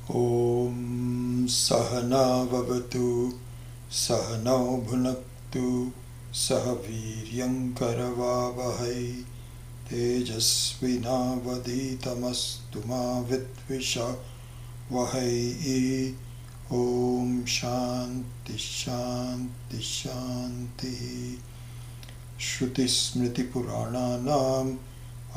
Om Sahana Vavatu Sahanau Bhunaktu Sahaviryam Karavavahai Tejasvinavaditamastu ma Vidvisha Vahai. Om Shanti Shanti Shanti. Shruti Smriti Purananam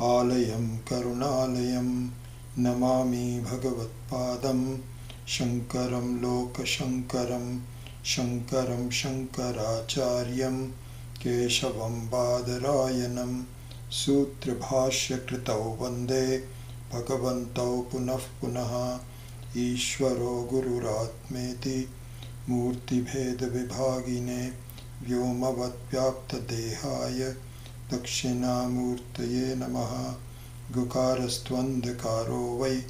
Alayam Karunalayam Namami Bhagavatpadam Shankaram Loka Shankaram Shankaram Shankaracharyam Keshavam Badarayanam Sutra Bhashya Kritau Vande Bhagavantau Punah Punaha Ishvaro Gururatmeti Murti Bheda Vibhagine Vyomavat Vyapta Dehaya Dakshinamurtaye Namaha Gukarastvandakaro Vai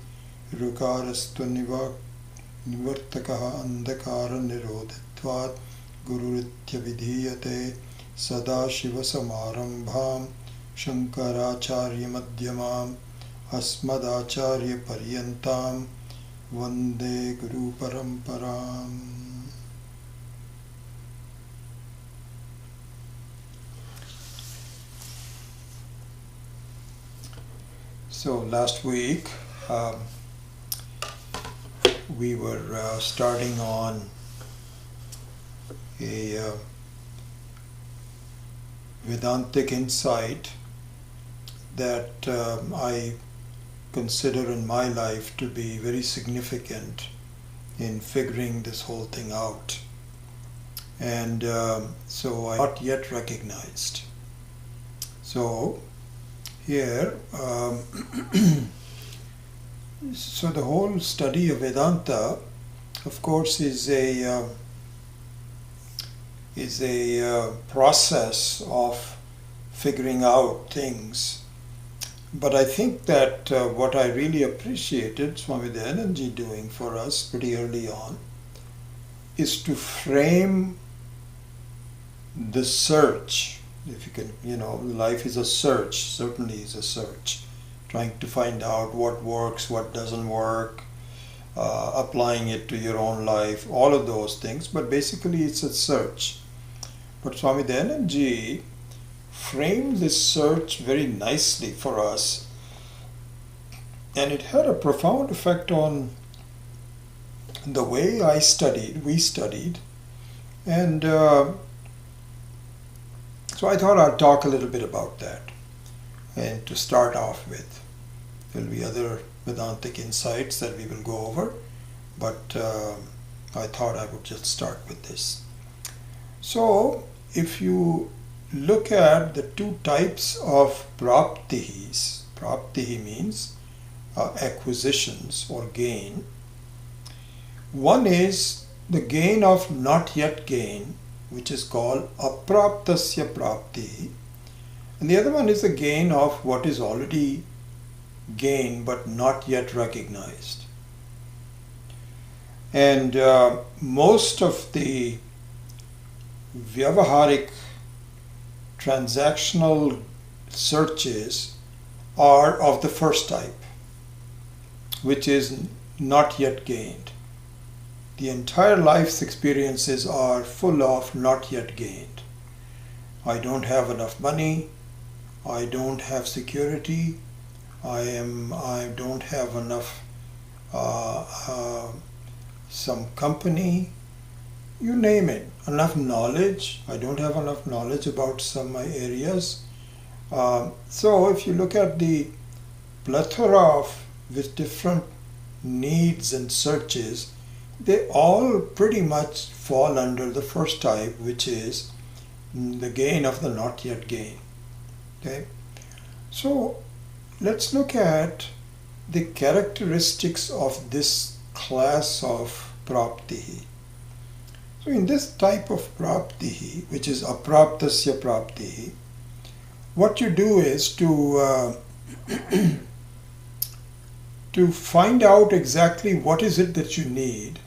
Rukarastvanivartakaha Andakara Nirodhatvat Gururitya Vidhiyate Sadashiva Samarambham Shankaracharya Madhyamam Asmadacharya Paryantam Vande Guru Paramparam. So last week we were starting on a Vedantic insight that I consider in my life to be very significant in figuring this whole thing out. And so I not yet recognized. So here, so the whole study of Vedanta, of course, is a process of figuring out things. But I think that what I really appreciated Swami Anand doing for us pretty early on is to frame the search. If you can, life is a search, certainly is a search, trying to find out what works, what doesn't work, applying it to your own life, all of those things, but basically it's a search. But Swami Dayanand framed this search very nicely for us, and it had a profound effect on the way we studied, and so I thought I'd talk a little bit about that. And to start off with, there will be other Vedantic insights that we will go over, but I thought I would just start with this. So, if you look at the two types of praptihis, praptihi means acquisitions or gain. One is the gain of not yet gain, which is called apraptasya prapti, and the other one is the gain of what is already gained but not yet recognized. And most of the vyavaharik transactional searches are of the first type, which is not yet gained. The entire life's experiences are full of not yet gained. I don't have enough money. I don't have security. I don't have enough some company. You name it. Enough knowledge. I don't have enough knowledge about some areas. So if you look at the plethora of with different needs and searches, they all pretty much fall under the first type, which is the gain of the not yet gain. Okay? So let's look at the characteristics of this class of praptihi. So in this type of praptihi, which is apraptasya praptihi, what you do is to to find out exactly what is it that you need.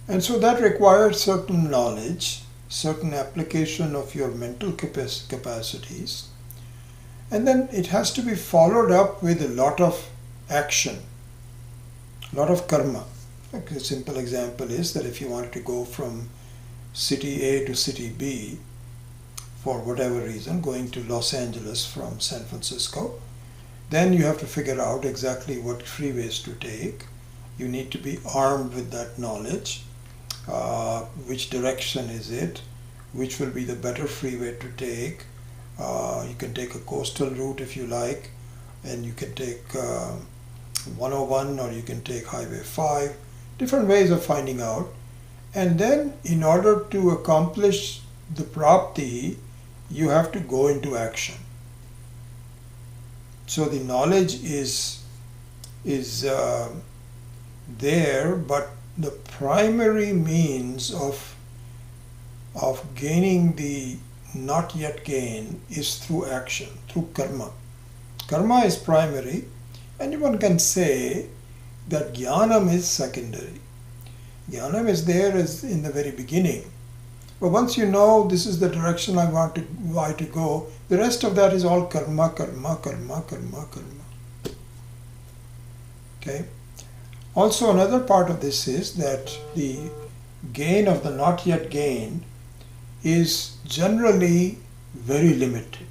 And so that requires certain knowledge, certain application of your mental capacities, and then it has to be followed up with a lot of action. a lot of karma. Like a simple example is that if you wanted to go from city A to city B, for whatever reason, going to Los Angeles from San Francisco, then you have to figure out exactly what freeways to take. You need to be armed with that knowledge. Which direction is it? Which will be the better freeway to take? You can take a coastal route if you like, and you can take 101 or you can take Highway 5. Different ways of finding out. And then in order to accomplish the prapti, you have to go into action. So the knowledge is there, but the primary means of gaining the not yet gain is through action, through karma. Karma is primary, and one can say that jnanam is secondary. Jnanam is there as in the very beginning. But once you know this is the direction I want to go, the rest of that is all karma, karma, karma, karma, karma. Okay? Also another part of this is that the gain of the not yet gain is generally very limited.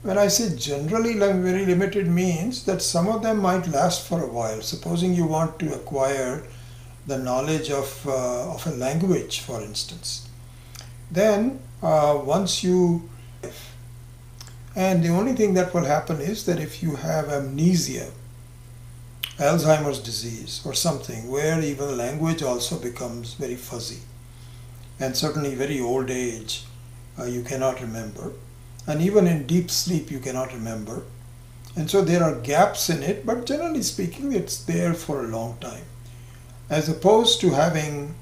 When I say generally very limited means that some of them might last for a while. Supposing you want to acquire the knowledge of a language, for instance. Then once you, and the only thing that will happen is that if you have amnesia, Alzheimer's disease or something, where even language also becomes very fuzzy, and certainly very old age, you cannot remember, and even in deep sleep you cannot remember, and so there are gaps in it, but generally speaking it's there for a long time. As opposed to having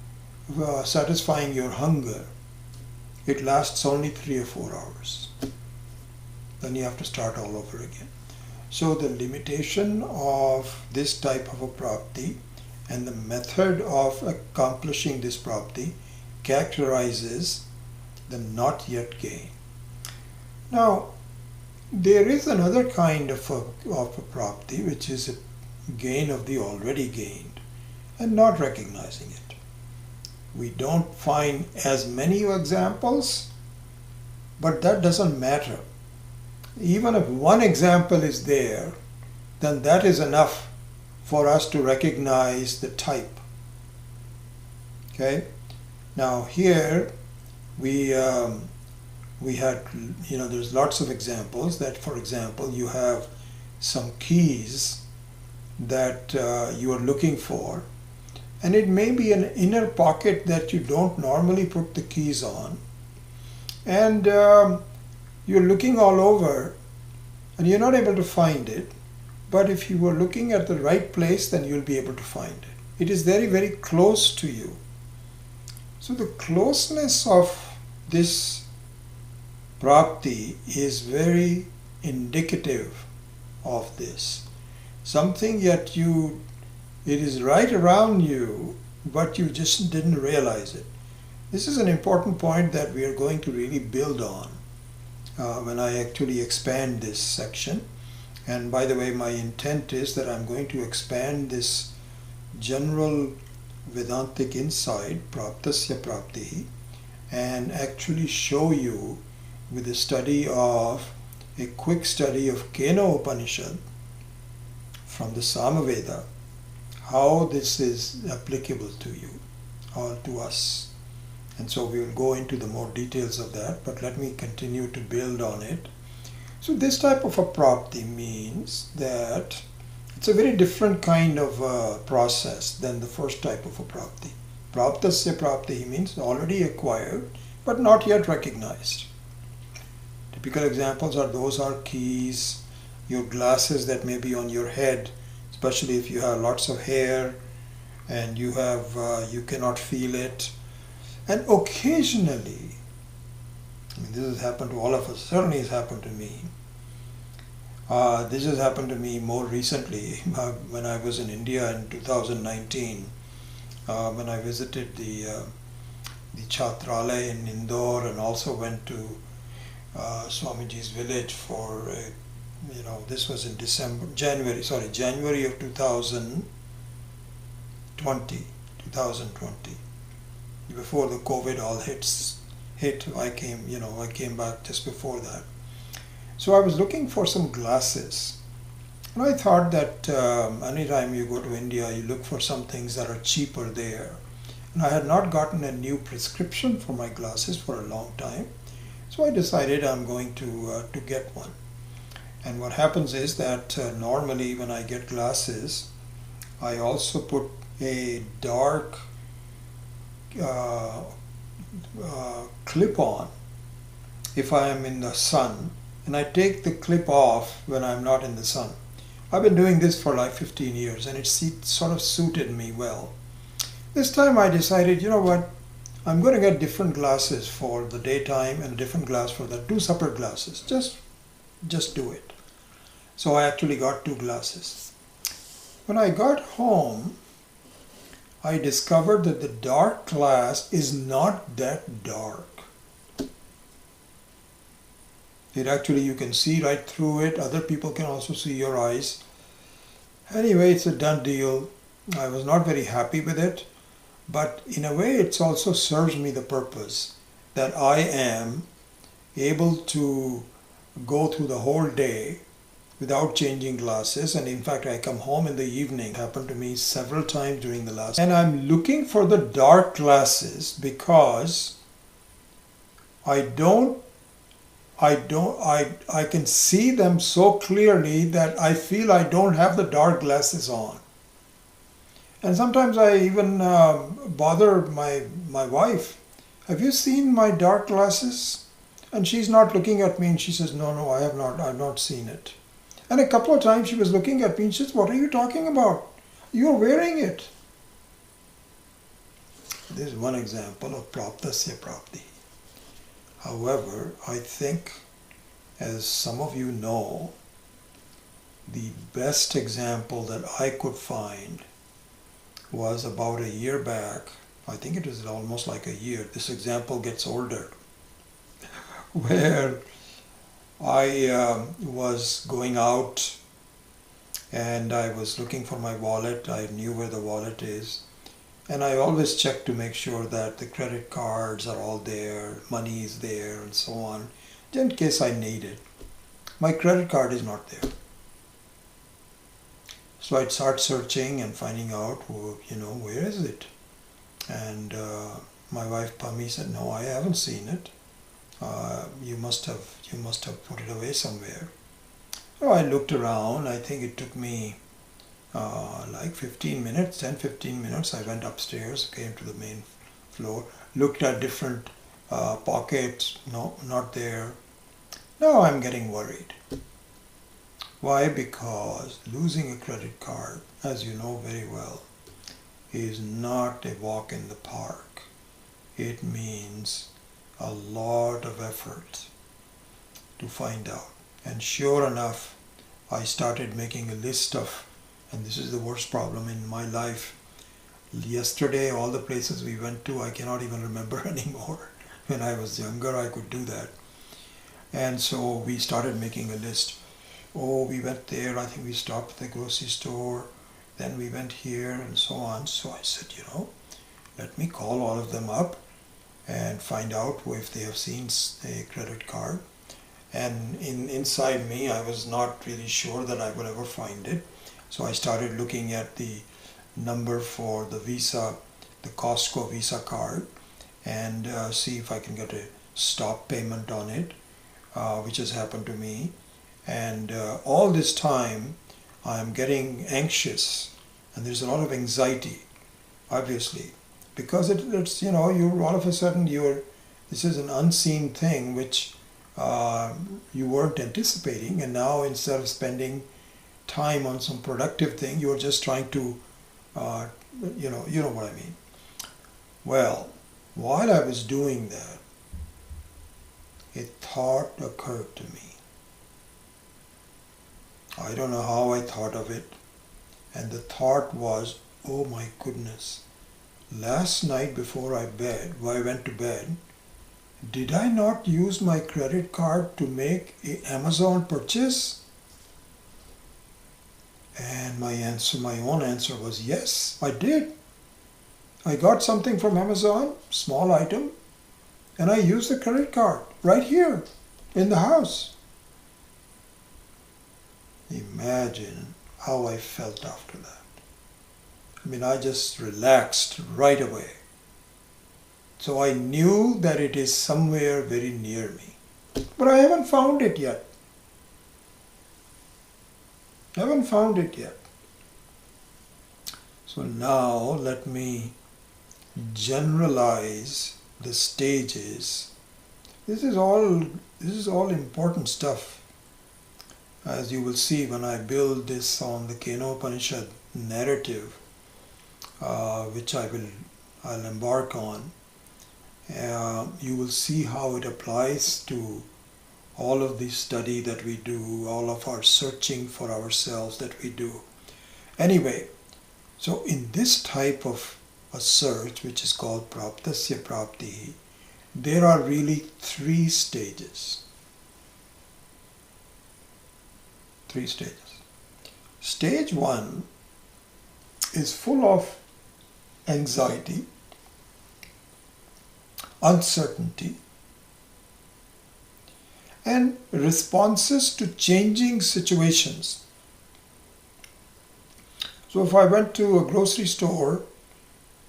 satisfying your hunger, it lasts only 3 or 4 hours. Then you have to start all over again. So the limitation of this type of a prapti and the method of accomplishing this prapti characterizes the not yet gain. Now, there is another kind of a prapti, which is a gain of the already gained, and not recognizing it. We don't find as many examples, but that doesn't matter. Even if one example is there, then that is enough for us to recognize the type. Okay? Now here we had, there's lots of examples that, for example, you have some keys that you are looking for, and it may be an inner pocket that you don't normally put the keys on, and you're looking all over and you're not able to find it, but if you were looking at the right place, then you'll be able to find it. It is very, very close to you. So the closeness of this prapti is very indicative of this. Something yet it is right around you, but you just didn't realize it. This is an important point that we are going to really build on when I actually expand this section. And by the way, my intent is that I'm going to expand this general Vedantic insight, praptasya prapti, and actually show you with a quick study of Kena Upanishad from the Samaveda, how this is applicable to you or to us. And so we will go into the more details of that, but let me continue to build on it. So this type of a prapti means that it's a very different kind of process than the first type of a prapti. Praptasya prapti means already acquired but not yet recognized. Typical examples are keys, your glasses that may be on your head, especially if you have lots of hair and you cannot feel it. And occasionally, this has happened to all of us, certainly has happened to me. This has happened to me more recently when I was in India in 2019, when I visited the Chhatralaya in Indore and also went to Swamiji's village for, this was in January of 2019. 2020, before the COVID all hit. I came back just before that. So I was looking for some glasses. And I thought that anytime you go to India, you look for some things that are cheaper there. And I had not gotten a new prescription for my glasses for a long time. So I decided I'm going to get one. And what happens is that normally when I get glasses, I also put a dark clip on if I am in the sun, and I take the clip off when I'm not in the sun. I've been doing this for like 15 years and it sort of suited me well. This time I decided, you know what, I'm going to get different glasses for the daytime and a different glass for the two separate glasses. Just do it. So I actually got two glasses. When I got home, I discovered that the dark glass is not that dark. It actually, you can see right through it. Other people can also see your eyes. Anyway, it's a done deal. I was not very happy with it, but in a way it also serves me the purpose that I am able to go through the whole day without changing glasses. And in fact, I come home in the evening. It happened to me several times during the last. And I'm looking for the dark glasses because I can see them so clearly that I feel I don't have the dark glasses on. And sometimes I even bother my wife. Have you seen my dark glasses? And she's not looking at me and she says, no, I have not. I've not seen it. And a couple of times she was looking at me and she says, what are you talking about? You're wearing it. This is one example of praptasya prapti. However, I think, as some of you know, the best example that I could find was about a year back. I think it was almost like a year. This example gets older. Where I was going out and I was looking for my wallet. I knew where the wallet is. And I always check to make sure that the credit cards are all there, money is there, and so on, just in case I need it. My credit card is not there. So I'd start searching and finding out, where is it? And my wife Pami said, no, I haven't seen it. You must have put it away somewhere. So I looked around. I think it took me like 10-15 minutes. I went upstairs, came to the main floor, looked at different pockets. No, not there. Now I'm getting worried. Why? Because losing a credit card, as you know very well, is not a walk in the park. It means a lot of effort to find out. And sure enough, I started making a list of, and this is the worst problem in my life. Yesterday, all the places we went to, I cannot even remember anymore. When I was younger, I could do that. And so we started making a list. Oh, we went there, I think we stopped at the grocery store, then we went here and so on. So I said, let me call all of them up and find out if they have seen a credit card. And inside me, I was not really sure that I would ever find it. So I started looking at the number for the Visa, the Costco Visa card, and see if I can get a stop payment on it, which has happened to me. And all this time, I'm getting anxious, and there's a lot of anxiety, obviously, because it's you all of a sudden this is an unseen thing which you weren't anticipating, and now instead of spending time on some productive thing, you're just trying to, you know what I mean. Well, while I was doing that, a thought occurred to me. I don't know how I thought of it, and the thought was, oh my goodness, last night before I went to bed, did I not use my credit card to make an Amazon purchase? And my own answer was yes, I did. I got something from Amazon, small item, and I used the credit card right here in the house. Imagine how I felt after that. I mean, I just relaxed right away. So I knew that it is somewhere very near me. But I haven't found it yet. Haven't found it yet. So now let me generalize the stages. This is all important stuff. As you will see when I build this on the Kenopanishad narrative, which I'll embark on, you will see how it applies to all of the study that we do, all of our searching for ourselves that we do. Anyway, so in this type of a search, which is called Praptasya Prapti, there are really 3 stages. 3 stages. Stage 1 is full of anxiety, uncertainty, and responses to changing situations. So if I went to a grocery store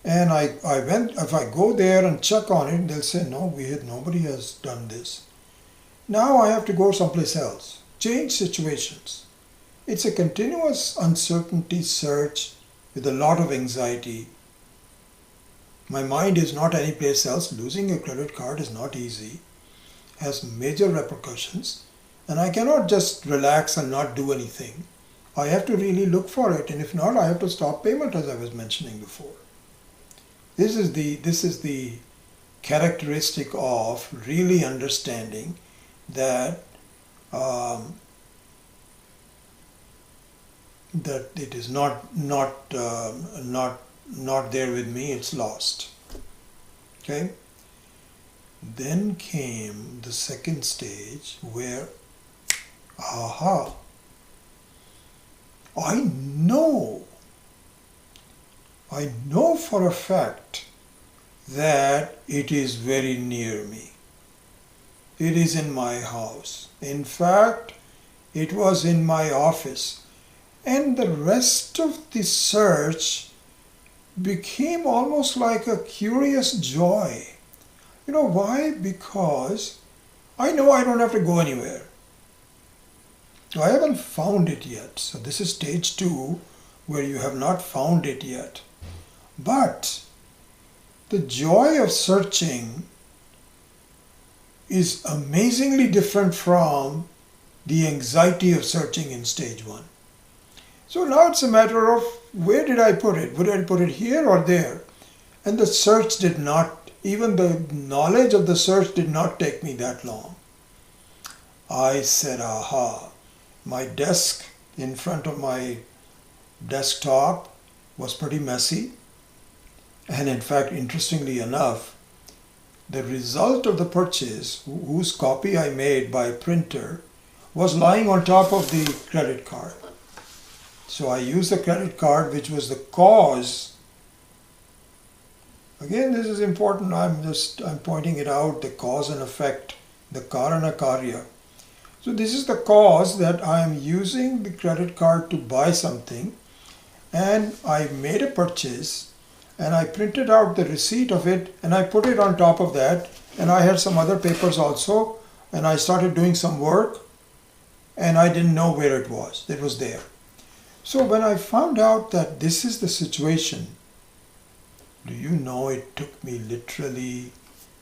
and if I go there and check on it, they'll say, no, nobody has done this. Now I have to go someplace else. Change situations. It's a continuous uncertainty search with a lot of anxiety. My mind is not anyplace else. Losing a credit card is not easy. Has major repercussions, and I cannot just relax and not do anything. I have to really look for it, and if not, I have to stop payment, as I was mentioning before. This is the characteristic of really understanding that that it is not there with me. It's lost. Okay. Then came the second stage where, I know for a fact that it is very near me. It is in my house. In fact, it was in my office. And the rest of the search became almost like a curious joy. You know why? Because I know I don't have to go anywhere. I haven't found it yet. So this is stage 2, where you have not found it yet. But the joy of searching is amazingly different from the anxiety of searching in stage 1. So now it's a matter of, where did I put it? Would I put it here or there? And the search did not, even the knowledge of the search did not take me that long. I said, my desk in front of my desktop was pretty messy. And in fact, interestingly enough, the result of the purchase, whose copy I made by printer, was lying on top of the credit card. So I used the credit card, which was the cause. Again, this is important. I'm pointing it out, the cause and effect, the karana karya. So this is the cause that I am using the credit card to buy something, and I made a purchase, and I printed out the receipt of it, and I put it on top of that, and I had some other papers also, and I started doing some work, and I didn't know where it was. It was there. So when I found out that this is the situation, do you know it took me literally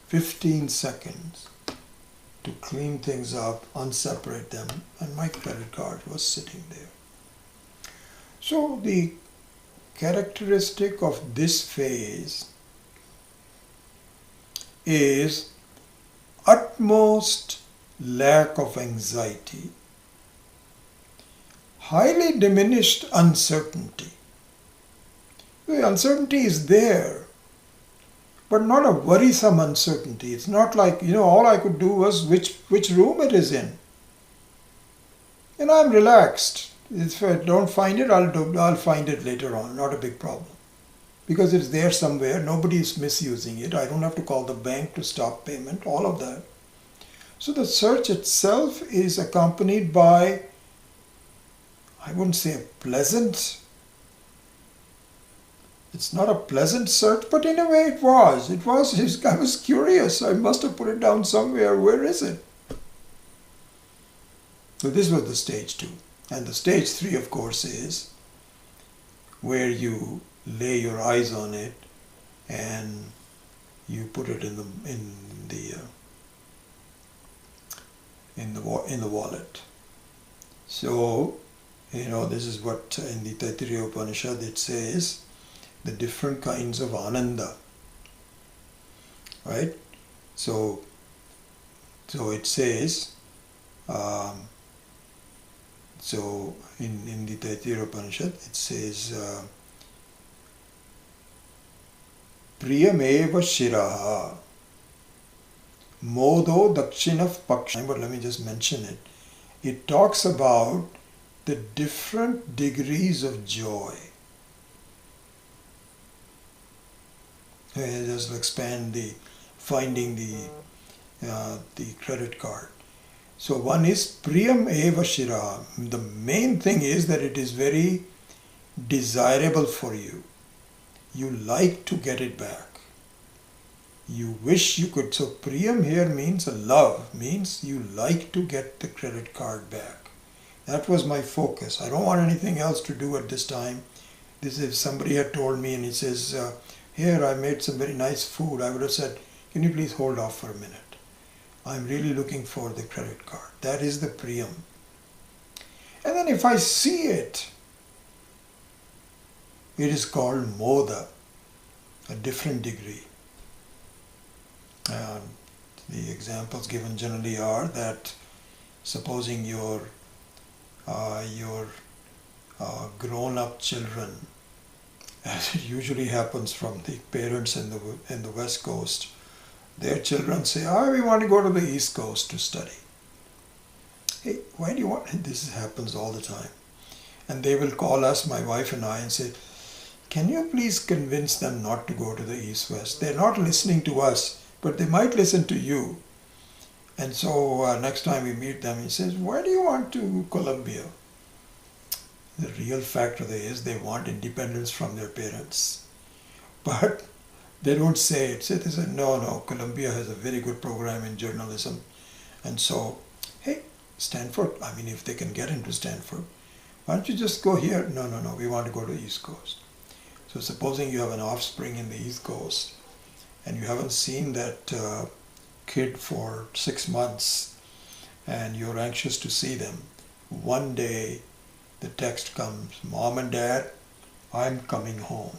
15 seconds to clean things up, unseparate them, and my credit card was sitting there. So the characteristic of this phase is utmost lack of anxiety, highly diminished uncertainty. The uncertainty is there, but not a worrisome uncertainty. It's not like, all I could do was which room it is in. And I'm relaxed. If I don't find it, I'll find it later on. Not a big problem. because it's there somewhere. Nobody is misusing it. I don't have to call the bank to stop payment, all of that. So the search itself is accompanied by, I wouldn't say a pleasant, it's not a pleasant search, but in a way it was. I was curious. I must have put it down somewhere. Where is it? So this was the stage 2. And the stage 3, of course, is where you lay your eyes on it and you put it in the wallet. So, this is what in the Taittiriya Upanishad it says, the different kinds of Ananda, right? So it says, so in the Taittiriya Upanishad it says, Priyameva Shiraha Modo Dakshinaf Paksha. But let me just mention it. It talks about the different degrees of joy. Just expand finding the credit card. So one is Priyam Eva Shira. The main thing is that it is very desirable for you. You like to get it back. You wish you could. So Priyam here means a love, means you like to get the credit card back. That was my focus. I don't want anything else to do at this time. This if somebody had told me and he says, here I made some very nice food, I would have said, can you please hold off for a minute? I'm really looking for the credit card. That is the Priyam. And then if I see it, it is called Moda, a different degree. The examples given generally are that supposing your grown-up children, as it usually happens from the parents in the West Coast, their children say, we want to go to the East Coast to study. Hey, why do you want? This happens all the time. And they will call us, my wife and I, and say, can you please convince them not to go to the East West? They're not listening to us, but they might listen to you. And so next time we meet them, he says, why do you want to Columbia? The real factor there is they want independence from their parents. But they don't say it. They say, no, Columbia has a very good program in journalism. And so, hey, Stanford, if they can get into Stanford, why don't you just go here? No, we want to go to the East Coast. So supposing you have an offspring in the East Coast and you haven't seen that kid for 6 months and you're anxious to see them, one day the text comes, Mom and Dad, I'm coming home.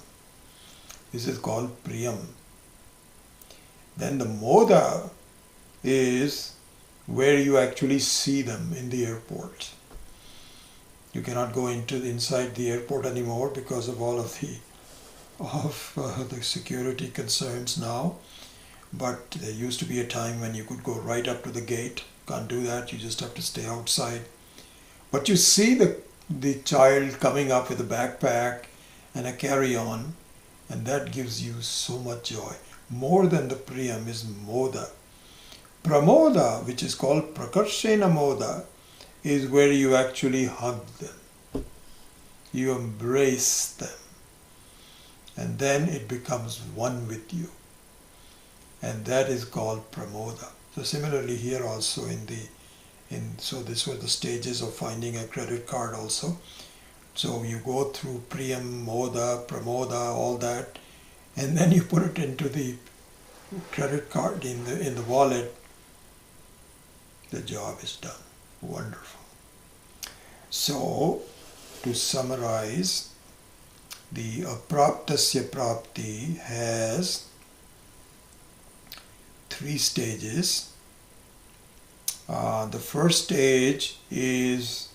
This is called Priyam. Then the Moda is where you actually see them in the airport. You cannot go inside the airport anymore because of all of the security concerns now. But there used to be a time when you could go right up to the gate. Can't do that. You just have to stay outside. But you see the child coming up with a backpack and a carry-on, and that gives you so much joy. More than the Priyam is Moda. Pramoda, which is called Prakarshena Moda, is where you actually hug them. You embrace them. And then it becomes one with you. And that is called Pramoda. So similarly here also so this were the stages of finding a credit card also. So you go through Priyam, Moda, Pramoda, all that, and then you put it into the credit card in the wallet. The job is done. Wonderful. So to summarize, the apraptasya prapti has 3 stages. The first stage is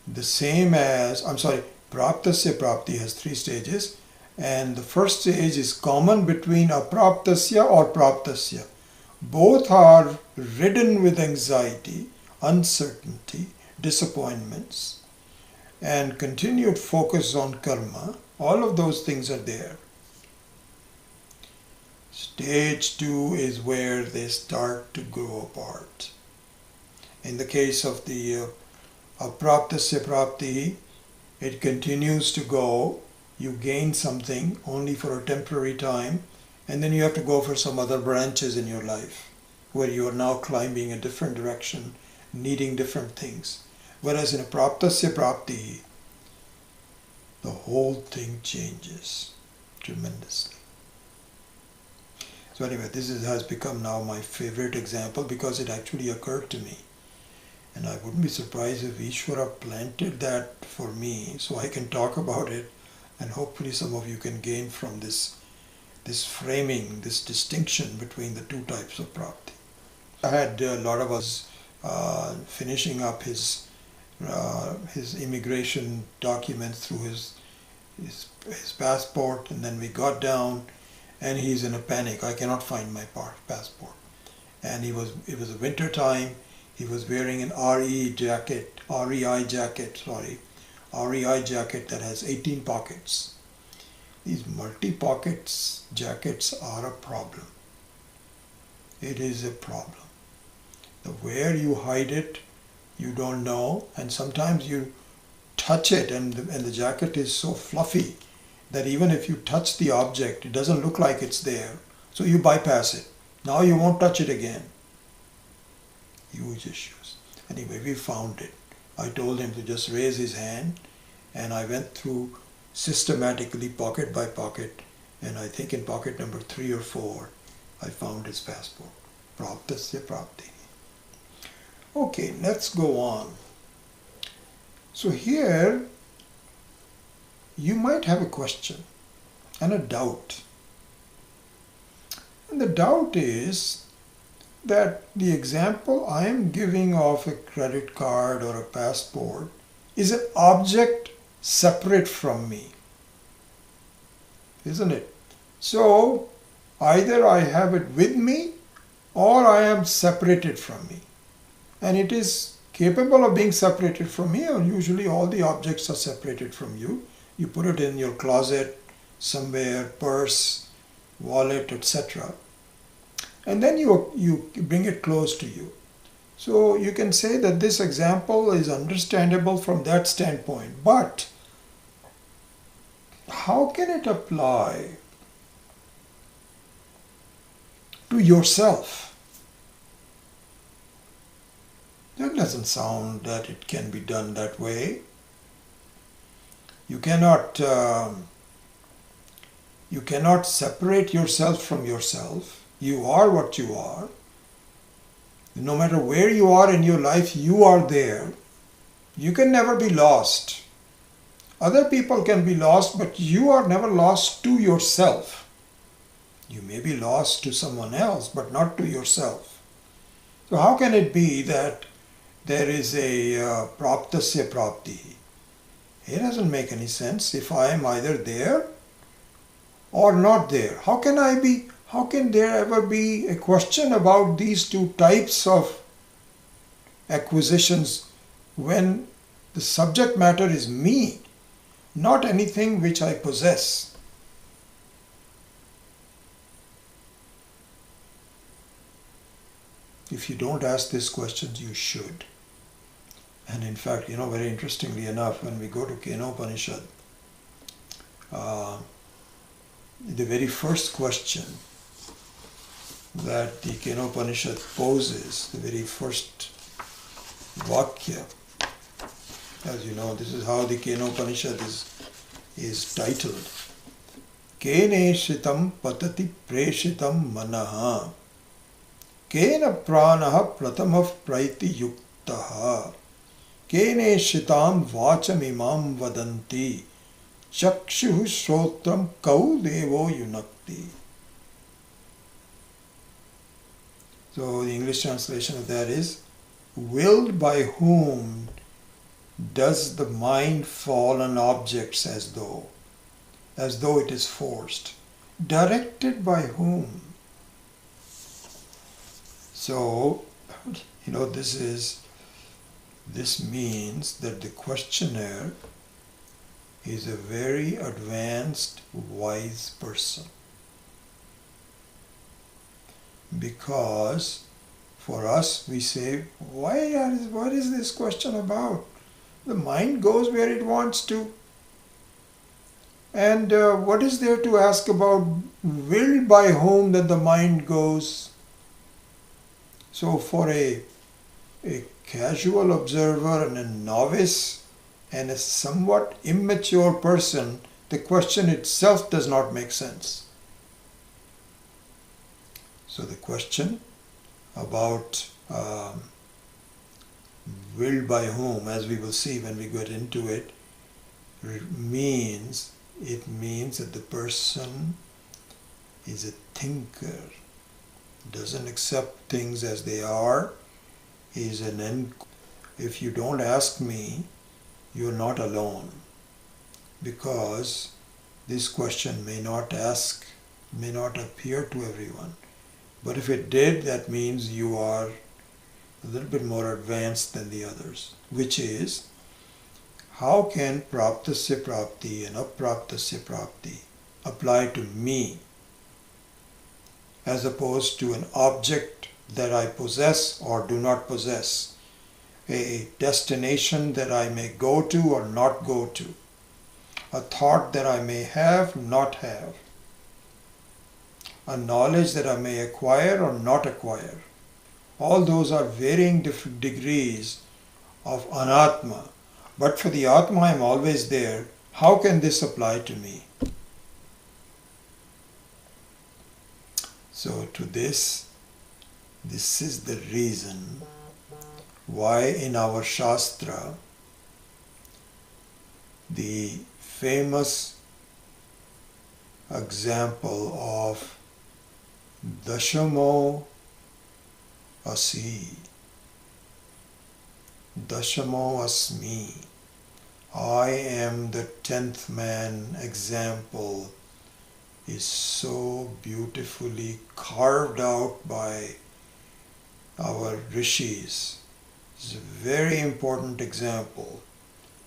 the same as, praptasya prapti has 3 stages, and the first stage is common between apraptasya or praptasya. Both are ridden with anxiety, uncertainty, disappointments, and continued focus on karma. All of those things are there. Stage 2 is where they start to grow apart. In the case of the apraptasya prapti, it continues to go. You gain something only for a temporary time, and then you have to go for some other branches in your life where you are now climbing a different direction, needing different things. Whereas in apraptasya prapti, the whole thing changes tremendously. So anyway, this has become now my favorite example because it actually occurred to me. And I wouldn't be surprised if Ishvara planted that for me so I can talk about it, and hopefully some of you can gain from this framing, this distinction between the two types of prapti. I had a lot of us finishing up his immigration documents through his passport, and then we got down and he's in a panic. I cannot find my passport. And it was a winter time. He was wearing an REI jacket that has 18 pockets. These multi-pockets jackets are a problem. It is a problem. Where you hide it, you don't know, and sometimes you touch it and the jacket is so fluffy that even if you touch the object, it doesn't look like it's there. So you bypass it. Now you won't touch it again. Huge issues. Anyway, we found it. I told him to just raise his hand, and I went through systematically pocket by pocket, and I think in pocket number 3 or 4, I found his passport. Praptasya prapti. Okay, let's go on. So here, you might have a question and a doubt. And the doubt is that the example I am giving of a credit card or a passport is an object separate from me, isn't it? So either I have it with me or I am separated from me. And it is capable of being separated from me, or usually all the objects are separated from you. You put it in your closet, somewhere, purse, wallet, etc. And then you bring it close to you. So you can say that this example is understandable from that standpoint. But how can it apply to yourself? That doesn't sound that it can be done that way. You cannot separate yourself from yourself. You are what you are. No matter where you are in your life, you are there. You can never be lost. Other people can be lost, but you are never lost to yourself. You may be lost to someone else, but not to yourself. So how can it be that there is a praptasya prapti? It doesn't make any sense if I am either there or not there. How can there ever be a question about these two types of acquisitions when the subject matter is me, not anything which I possess? If you don't ask these questions, you should. And in fact, very interestingly enough, when we go to Kenopanishad, the very first question that the Kenopanishad poses, the very first Vakya, as you know, this is how the Kenopanishad is titled. Keneshitam patati preshitam manaha Kena pranaha pratamah praiti yuktaha Keneshitam vachamimam vadanti Chakshuh shrotram kau devo yunakti. So the English translation of that is, willed by whom does the mind fall on objects as though it is forced? Directed by whom? So, this means that the questioner is a very advanced, wise person. Because for us, we say, what is this question about? The mind goes where it wants to. And what is there to ask about will by whom that the mind goes? So for a casual observer and a novice and a somewhat immature person, the question itself does not make sense. So the question about will by whom, as we will see when we get into it, means that the person is a thinker, doesn't accept things as they are, is an end. If you don't ask me, you're not alone, because this question may not appear to everyone. But if it did, that means you are a little bit more advanced than the others, which is, how can praptasya prapti and apraptasya prapti apply to me as opposed to an object that I possess or do not possess, a destination that I may go to or not go to, a thought that I may have, not have, a knowledge that I may acquire or not acquire. All those are varying different degrees of anatma. But for the atma, I am always there. How can this apply to me? So to this is the reason why in our Shastra, the famous example of Dashamo Asi, Dashamo Asmi, I am the 10th man example, is so beautifully carved out by our rishis. It's a very important example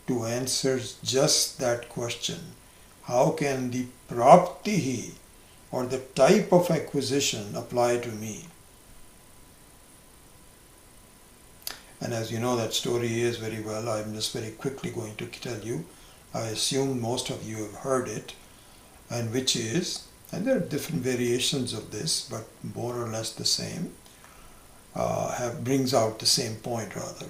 to answer just that question. How can the praptihi, or the type of acquisition, apply to me? And as you know, that story is very well. I'm just very quickly going to tell you. I assume most of you have heard it, and which is, and there are different variations of this, but more or less the same, brings out the same point rather.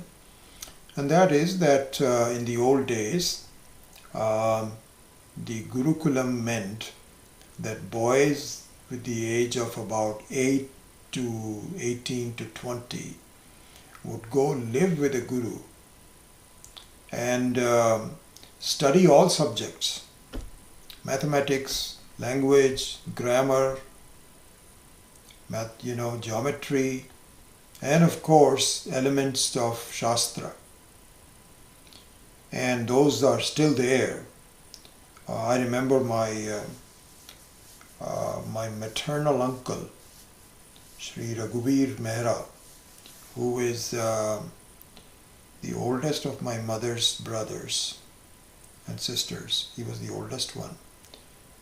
And that is that in the old days, the Gurukulam meant that boys with the age of about 8 to 18 to 20 would go live with a guru and study all subjects, mathematics, language, grammar, geometry, and of course elements of Shastra. And those are still there. I remember my maternal uncle, Sri Raghubir Mehra, who is the oldest of my mother's brothers and sisters. He was the oldest one.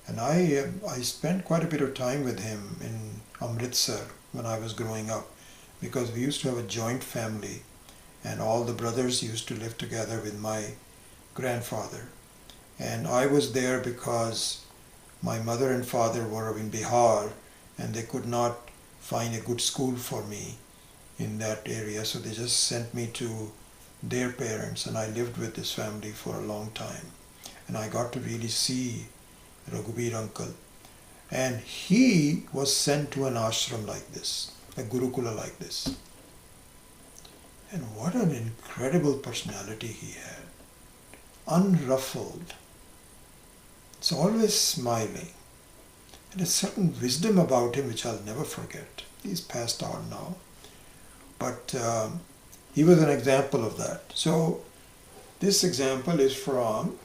And I spent quite a bit of time with him in Amritsar when I was growing up, because we used to have a joint family and all the brothers used to live together with my grandfather. And I was there because my mother and father were in Bihar and they could not find a good school for me in that area, so they just sent me to their parents, and I lived with this family for a long time. And I got to really see Raghubir uncle. And he was sent to an ashram like this, a Gurukula like this. And what an incredible personality he had. Unruffled. It's always smiling. And a certain wisdom about him which I'll never forget. He's passed on now. But he was an example of that. So this example is from,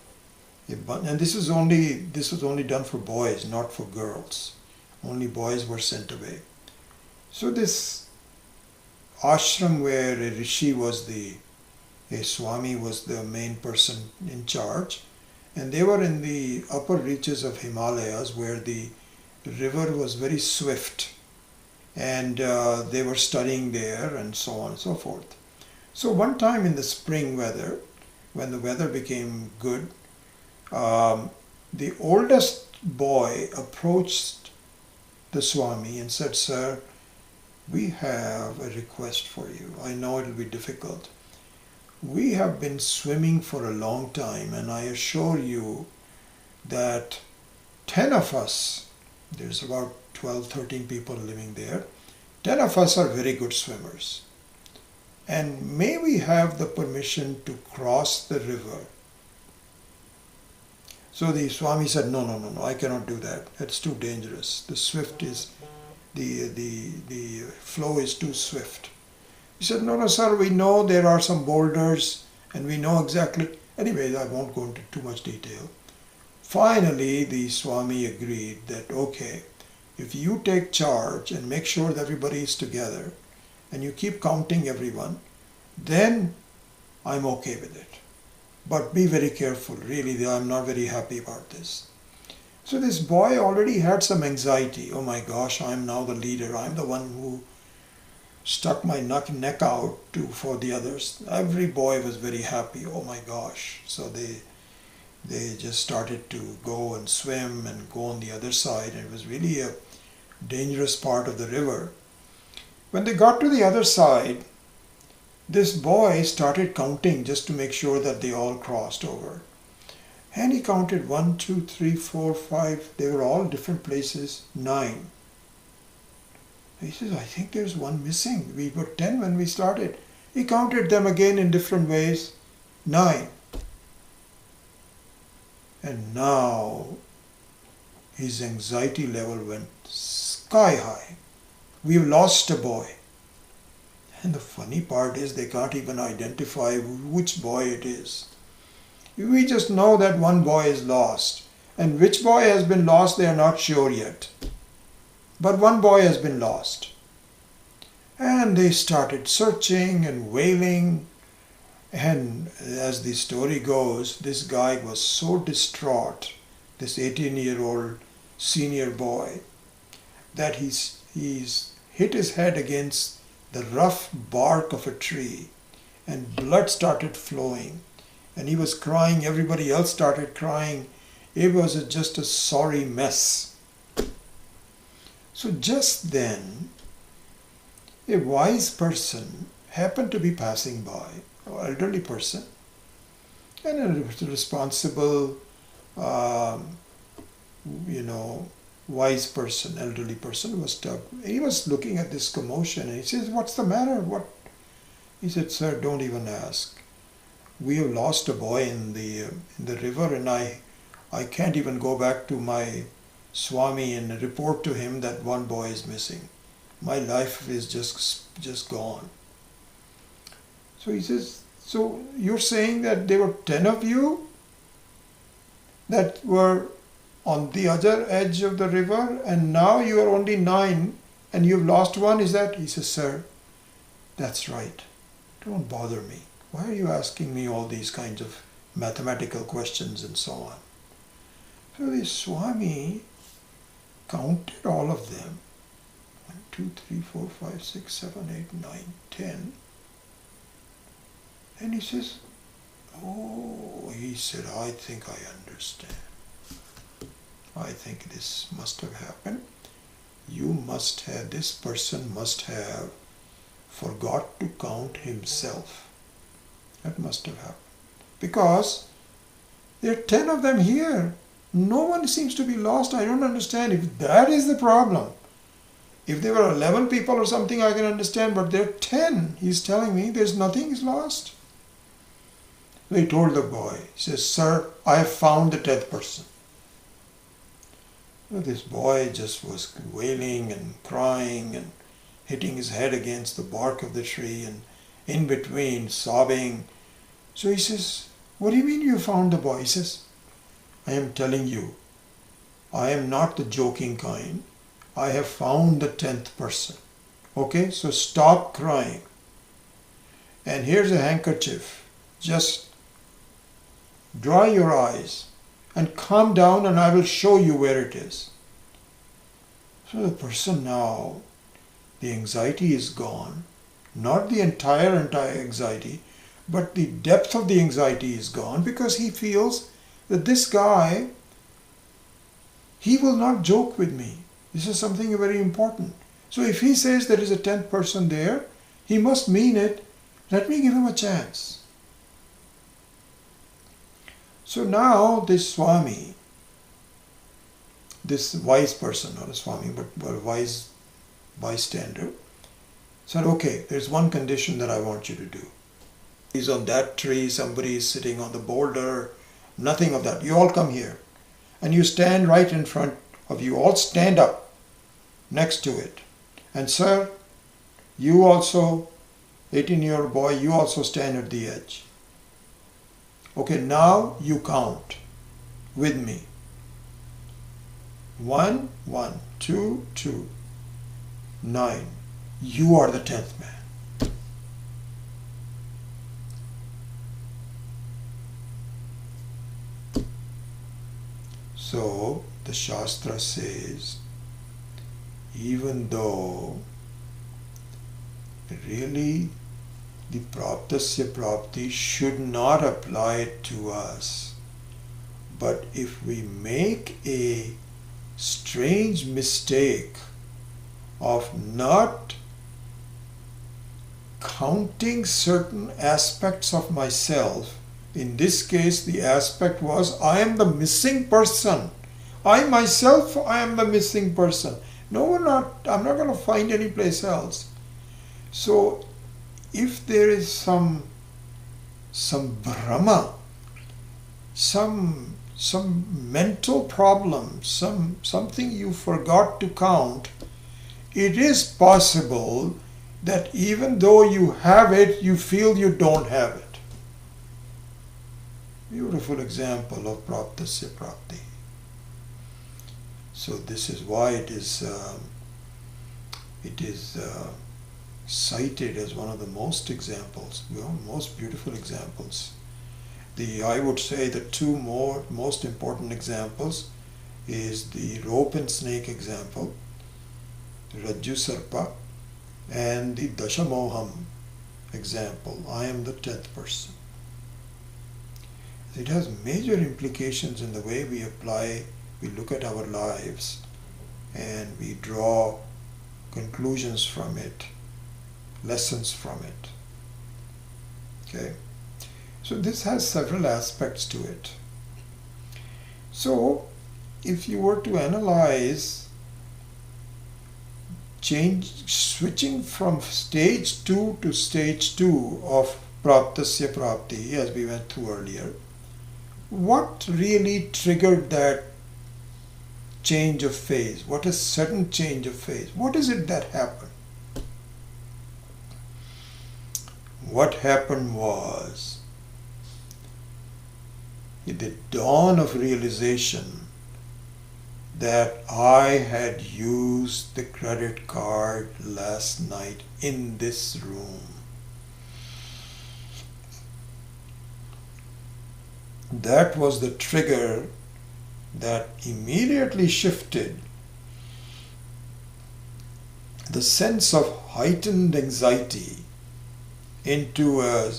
and this was only done for boys, not for girls. Only boys were sent away. So this ashram where a rishi was a Swami was the main person in charge, and they were in the upper reaches of Himalayas where the river was very swift and they were studying there and so on and so forth. So one time in the spring weather, when the weather became good, the oldest boy approached the Swami and said, "Sir, we have a request for you. I know it will be difficult. We have been swimming for a long time, and I assure you that 10 of us, there's about 12, 13 people living there, 10 of us are very good swimmers. And may we have the permission to cross the river?" So the Swami said, no, I cannot do that. It's too dangerous. The flow is too swift. He said, no, sir, we know there are some boulders and we know exactly. Anyway, I won't go into too much detail. Finally, the Swami agreed that, okay, if you take charge and make sure that everybody is together and you keep counting everyone, then I'm okay with it. But be very careful, really, I'm not very happy about this. So this boy already had some anxiety. Oh my gosh, I'm now the leader. I'm the one who stuck my neck out for the others. Every boy was very happy. Oh my gosh. So they just started to go and swim and go on the other side. And it was really a dangerous part of the river. When they got to the other side, this boy started counting just to make sure that they all crossed over. And he counted 1, 2, 3, 4, 5. They were all different places. 9. He says, I think there's one missing. We were 10 when we started. He counted them again in different ways. 9. And now his anxiety level went sky high. We've lost a boy. And the funny part is they can't even identify which boy it is. We just know that one boy is lost. And which boy has been lost, they are not sure yet. But one boy has been lost. And they started searching and wailing. And as the story goes, this guy was so distraught, this 18-year-old senior boy, that he's hit his head against the rough bark of a tree, and blood started flowing, and he was crying. Everybody else started crying. It was just a sorry mess. So just then, a wise person happened to be passing by, an elderly person, and a responsible, wise person, elderly person was stuck. He was looking at this commotion and he says, "What's the matter? What?" He said, "Sir, don't even ask. We have lost a boy in the river, and I can't even go back to my Swami and report to him that one boy is missing. My life is just gone." So he says, "So you're saying that there were 10 of you that were on the other edge of the river, and now you are only 9 and you've lost one, is that?" He says, "Sir, that's right. Don't bother me. Why are you asking me all these kinds of mathematical questions and so on?" So the Swami counted all of them. 1, 2, 3, 4, 5, 6, 7, 8, 9, 10. And he says, "Oh," he said, "I think I understand. I think this must have happened. This person must have forgot to count himself. That must have happened. Because there are 10 of them here. No one seems to be lost. I don't understand if that is the problem. If there were 11 people or something, I can understand, but there are 10. He's telling me there's nothing is lost." So he told the boy, he says, "Sir, I have found the 10th person." So this boy just was wailing and crying and hitting his head against the bark of the tree and in between sobbing. So he says, "What do you mean you found the boy?" He says, "I am telling you, I am not the joking kind. I have found the 10th person. Okay, so stop crying. And here's a handkerchief. Just dry your eyes and calm down and I will show you where it is." So the person now, The anxiety is gone. Not the entire anxiety, but the depth of the anxiety is gone because he feels that this guy, he will not joke with me. This is something very important. So if he says there is a 10th person there, he must mean it. Let me give him a chance. So now this Swami, this wise person, not a Swami, but a wise bystander, said, okay, there's one condition that I want you to do. He's on that tree, somebody is sitting on the boulder, nothing of that. You all come here. And you stand right in front of you, all stand up next to it. And sir, you also, 18-year-old boy, you also stand at the edge. Okay, now you count with me. 1, 1, 2, 2, 9. You are the 10th man. So the Shastra says, even though really the praptasya prapti should not apply to us, but if we make a strange mistake of not counting certain aspects of myself, in this case the aspect was I am the missing person. I myself, I am the missing person. I'm not going to find any place else. So if there is some Brahma, some mental problem, something you forgot to count, it is possible that even though you have it, you feel you don't have it. Beautiful example of praptasya prapti. So this is why it is cited as one of the most most beautiful examples. I would say the two most important examples is the rope and snake example, Rajju Sarpa, and the Dashamoham example, I am the 10th person. It has major implications in the way we look at our lives and we draw conclusions from it, lessons from it. Okay? So this has several aspects to it. So if you were to analyze switching from stage 2 to stage 2 of praptasya prapti, as we went through earlier, what really triggered that change of phase? What a sudden change of phase. What is it that happened? What happened was the dawn of realization that I had used the credit card last night in this room. That was the trigger that immediately shifted the sense of heightened anxiety into a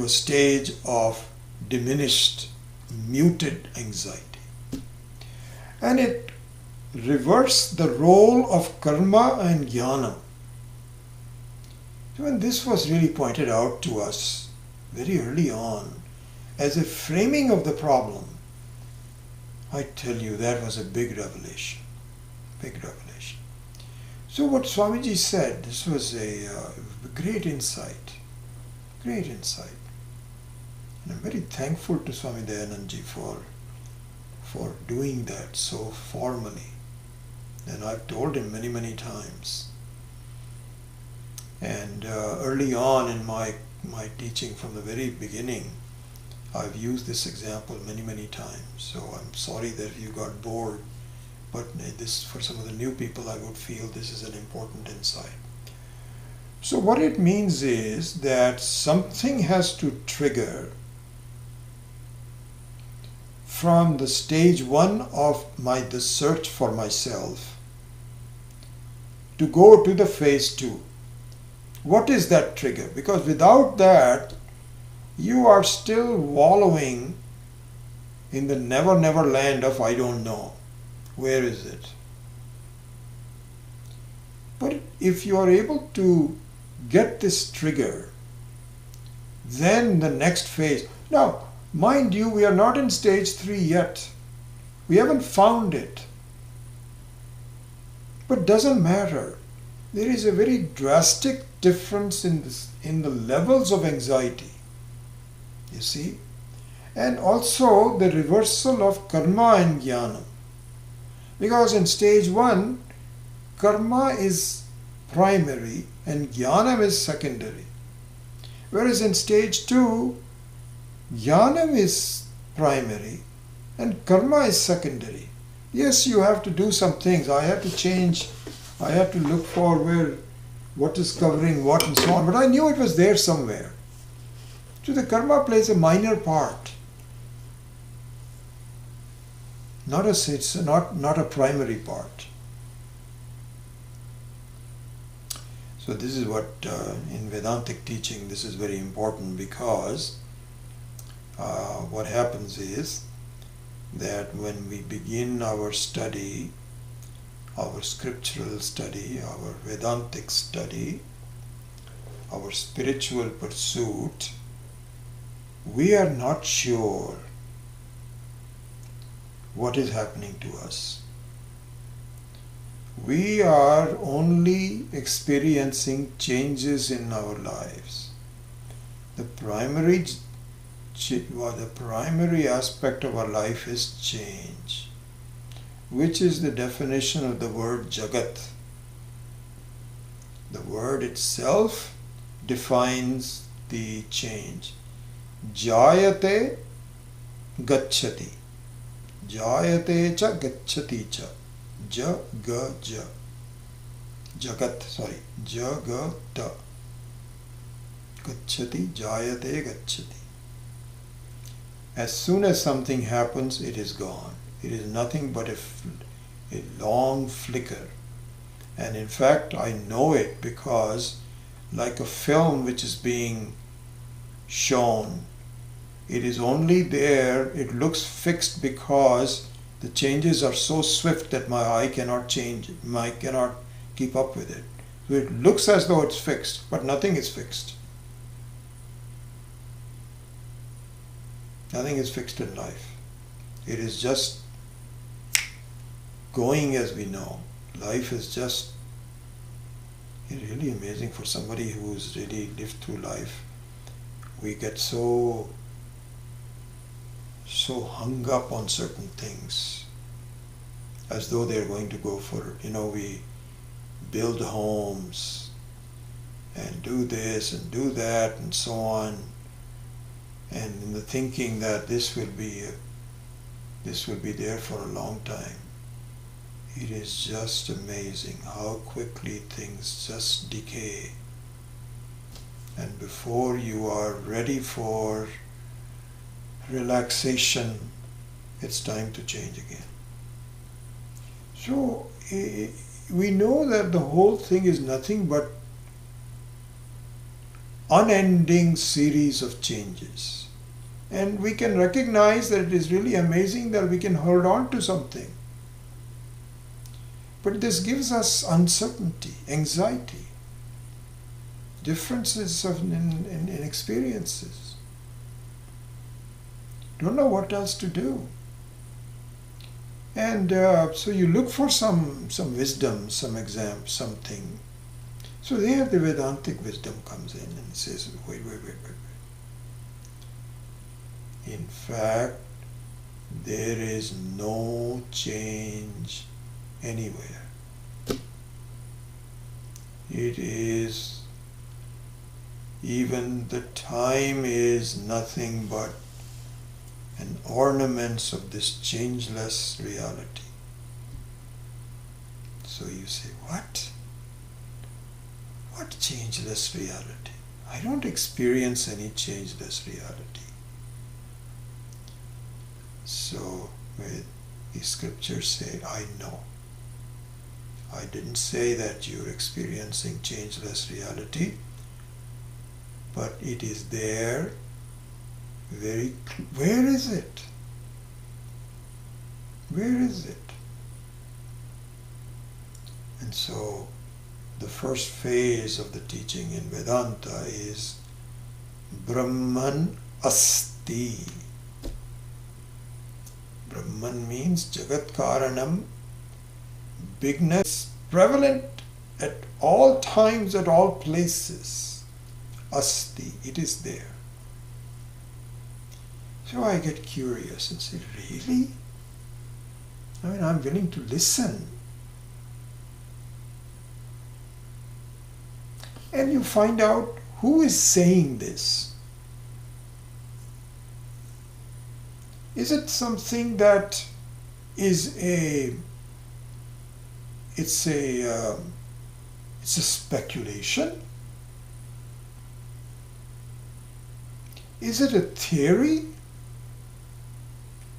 stage of diminished, muted anxiety. And it reversed the role of karma and jnana. So when this was really pointed out to us very early on as a framing of the problem, I tell you, that was a big revelation. Big revelation. So what Swamiji said, this was a great insight. Great insight. And I'm very thankful to Swami Dayanandji for doing that so formally. And I've told him many, many times. And early on in my teaching from the very beginning, I've used this example many, many times. So I'm sorry that you got bored, but this, for some of the new people, I would feel this is an important insight. So what it means is that something has to trigger from the stage 1 of the search for myself to go to the phase 2. What is that trigger? Because without that, you are still wallowing in the never never land of I don't know. Where is it? But if you are able to get this trigger, then the next phase. Now, mind you, we are not in stage 3 yet. We haven't found it. But doesn't matter. There is a very drastic difference in the levels of anxiety. You see? And also the reversal of karma and jnana. Because in stage 1, karma is primary and jnana is secondary. Whereas in stage 2, jnana is primary and karma is secondary. Yes, you have to do some things. I have to change. I have to look for what is covering what and so on. But I knew it was there somewhere. So the karma plays a minor part. It's not a primary part. So this is what in Vedantic teaching, this is very important, because what happens is that when we begin our study, our scriptural study, our Vedantic study, our spiritual pursuit, we are not sure what is happening to us. We are only experiencing changes in our lives. The primary aspect of our life is change, which is the definition of the word Jagat. The word itself defines the change. Jayate gacchati. Jayate cha gacchati cha. Jagat. Jagata. Gacchati, jayate gacchati. As soon as something happens, it is gone. It is nothing but a long flicker. And in fact, I know it because, like a film which is being shown, it is only there, it looks fixed because the changes are so swift that my eye cannot change it, I cannot keep up with it. So it looks as though it's fixed, but nothing is fixed. Nothing is fixed in life. It is just going as we know. Life is just really amazing for somebody who's really lived through life. We get so hung up on certain things, as though they're going to go for, we build homes and do this and do that and so on, and in the thinking that this will be there for a long time. It is just amazing how quickly things just decay, and before you are ready for relaxation, it's time to change again. So we know that the whole thing is nothing but unending series of changes. And we can recognize that it is really amazing that we can hold on to something. But this gives us uncertainty, anxiety, differences in experiences. Don't know what else to do. And so you look for some wisdom, some exam, something. So there the Vedantic wisdom comes in and says, wait. In fact, there is no change anywhere. It is, even the time is nothing but an ornament of this changeless reality. So you say, what? What changeless reality? I don't experience any changeless reality. So the scriptures say, I know. I didn't say that you're experiencing changeless reality, but it is there. Where is it? Where is it? And so the first phase of the teaching in Vedanta is Brahman Asti. Brahman means Jagat Karanam, bigness, prevalent at all times, at all places. Asti, it is there. So I get curious and say, really? I mean, I'm willing to listen. And you find out who is saying this. Is it something that is it's a speculation? Is it a theory?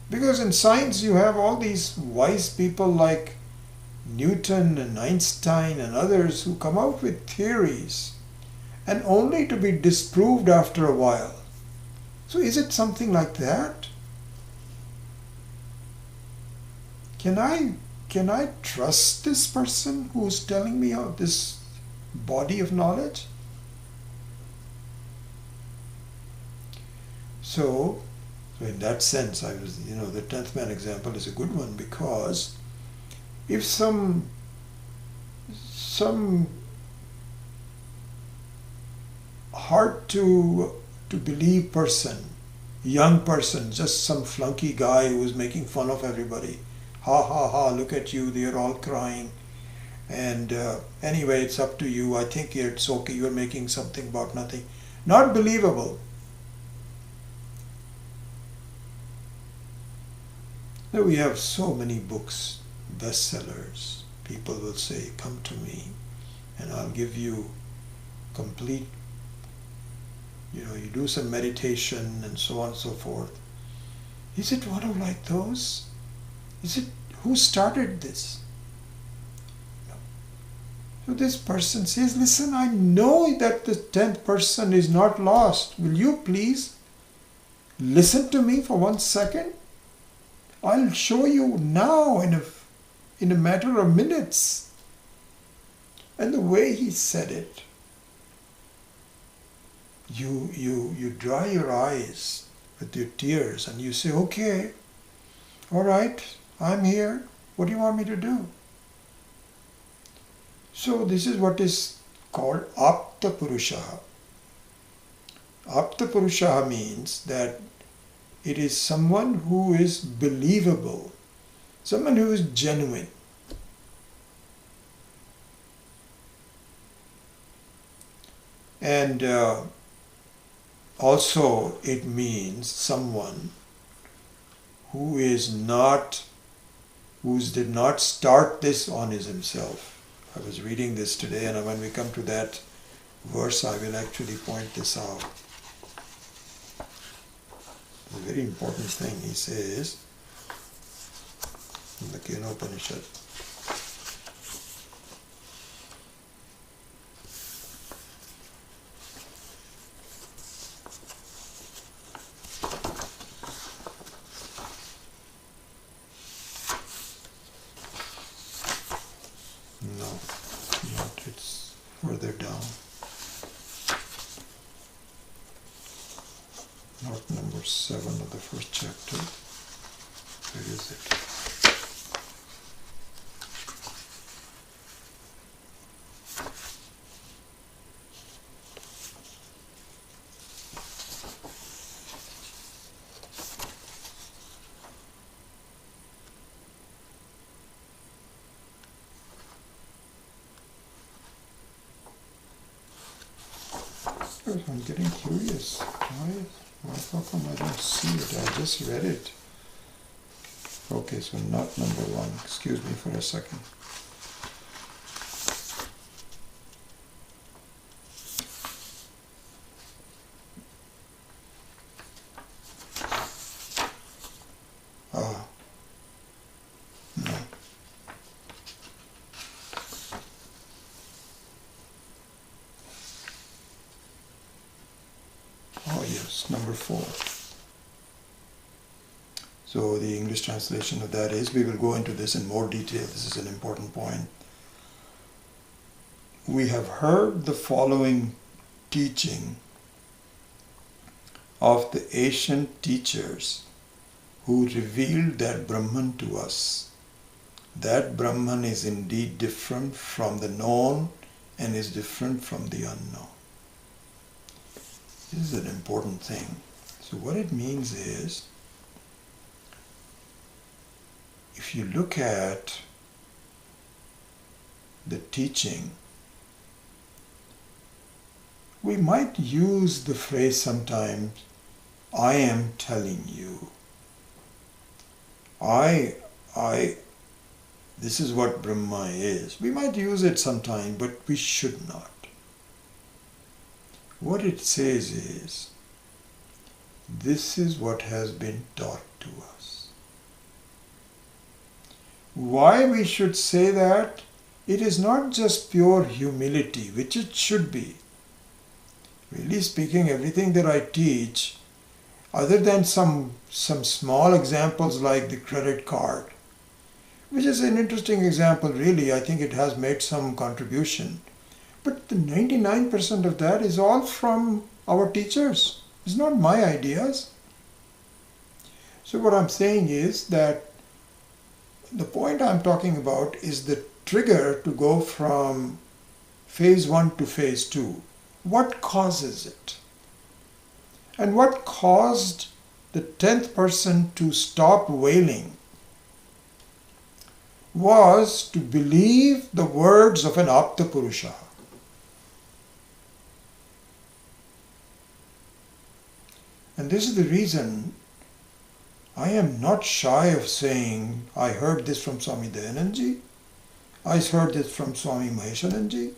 Because in science you have all these wise people like Newton and Einstein and others who come out with theories and only to be disproved after a while. So is it something like that? Can I trust this person who's telling me of this body of knowledge? So in that sense, the 10th man example is a good one, because if some hard to believe person, young person, just some flunky guy who is making fun of everybody, ha ha ha, look at you, they're all crying, and anyway, it's up to you, I think it's okay, you're making something about nothing. Not believable. Now we have so many books, bestsellers. People will say, come to me and I'll give you complete, you do some meditation and so on and so forth. Is it one of like those? Who started this? No. So this person says, listen, I know that the 10th person is not lost. Will you please listen to me for 1 second? I'll show you now in a matter of minutes. And the way he said it, you dry your eyes with your tears and you say, okay, all right, I'm here. What do you want me to do? So this is what is called Apta Purushaha. Apta Purushaha means that it is someone who is believable, someone who is genuine. And also it means someone who did not start this on himself. I was reading this today, and when we come to that verse, I will actually point this out. A very important thing he says in the Kenopanishad. No, not, it's further down. Not number 7 of the first chapter. Where is it? I'm getting curious. How come I don't see it? I just read it. Okay, so not number 1. Excuse me for a second. No. number 4. So the English translation of that is, we will go into this in more detail. This is an important point. We have heard the following teaching of the ancient teachers who revealed that Brahman to us. That Brahman is indeed different from the known and is different from the unknown. This is an important thing. So what it means is, if you look at the teaching, we might use the phrase sometimes, I am telling you. This is what Brahma is. We might use it sometime, but we should not. What it says is, this is what has been taught to us. Why we should say that? It is not just pure humility, which it should be. Really speaking, everything that I teach, other than some small examples like the credit card, which is an interesting example really, I think it has made some contribution. But the 99% of that is all from our teachers. It's not my ideas. So what I'm saying is that the point I'm talking about is the trigger to go from phase 1 to phase 2. What causes it? And what caused the 10th person to stop wailing was to believe the words of an Apta Purusha. And this is the reason I am not shy of saying, I heard this from Swami Dayanandji, I heard this from Swami Maheshanandji,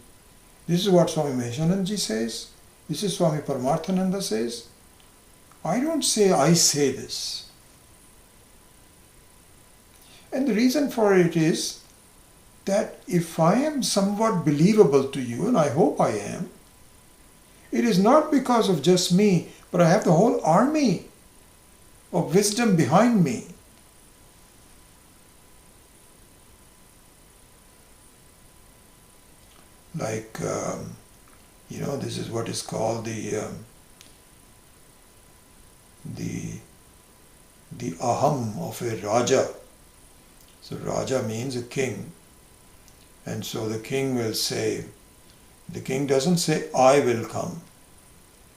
this is what Swami Maheshanandji says, this is Swami Paramarthananda says. I don't say I say this. And the reason for it is that if I am somewhat believable to you, and I hope I am, it is not because of just me, but I have the whole army of wisdom behind me. Like, this is what is called the aham of a Raja. So Raja means a king. And so the king will say, the king doesn't say, I will come.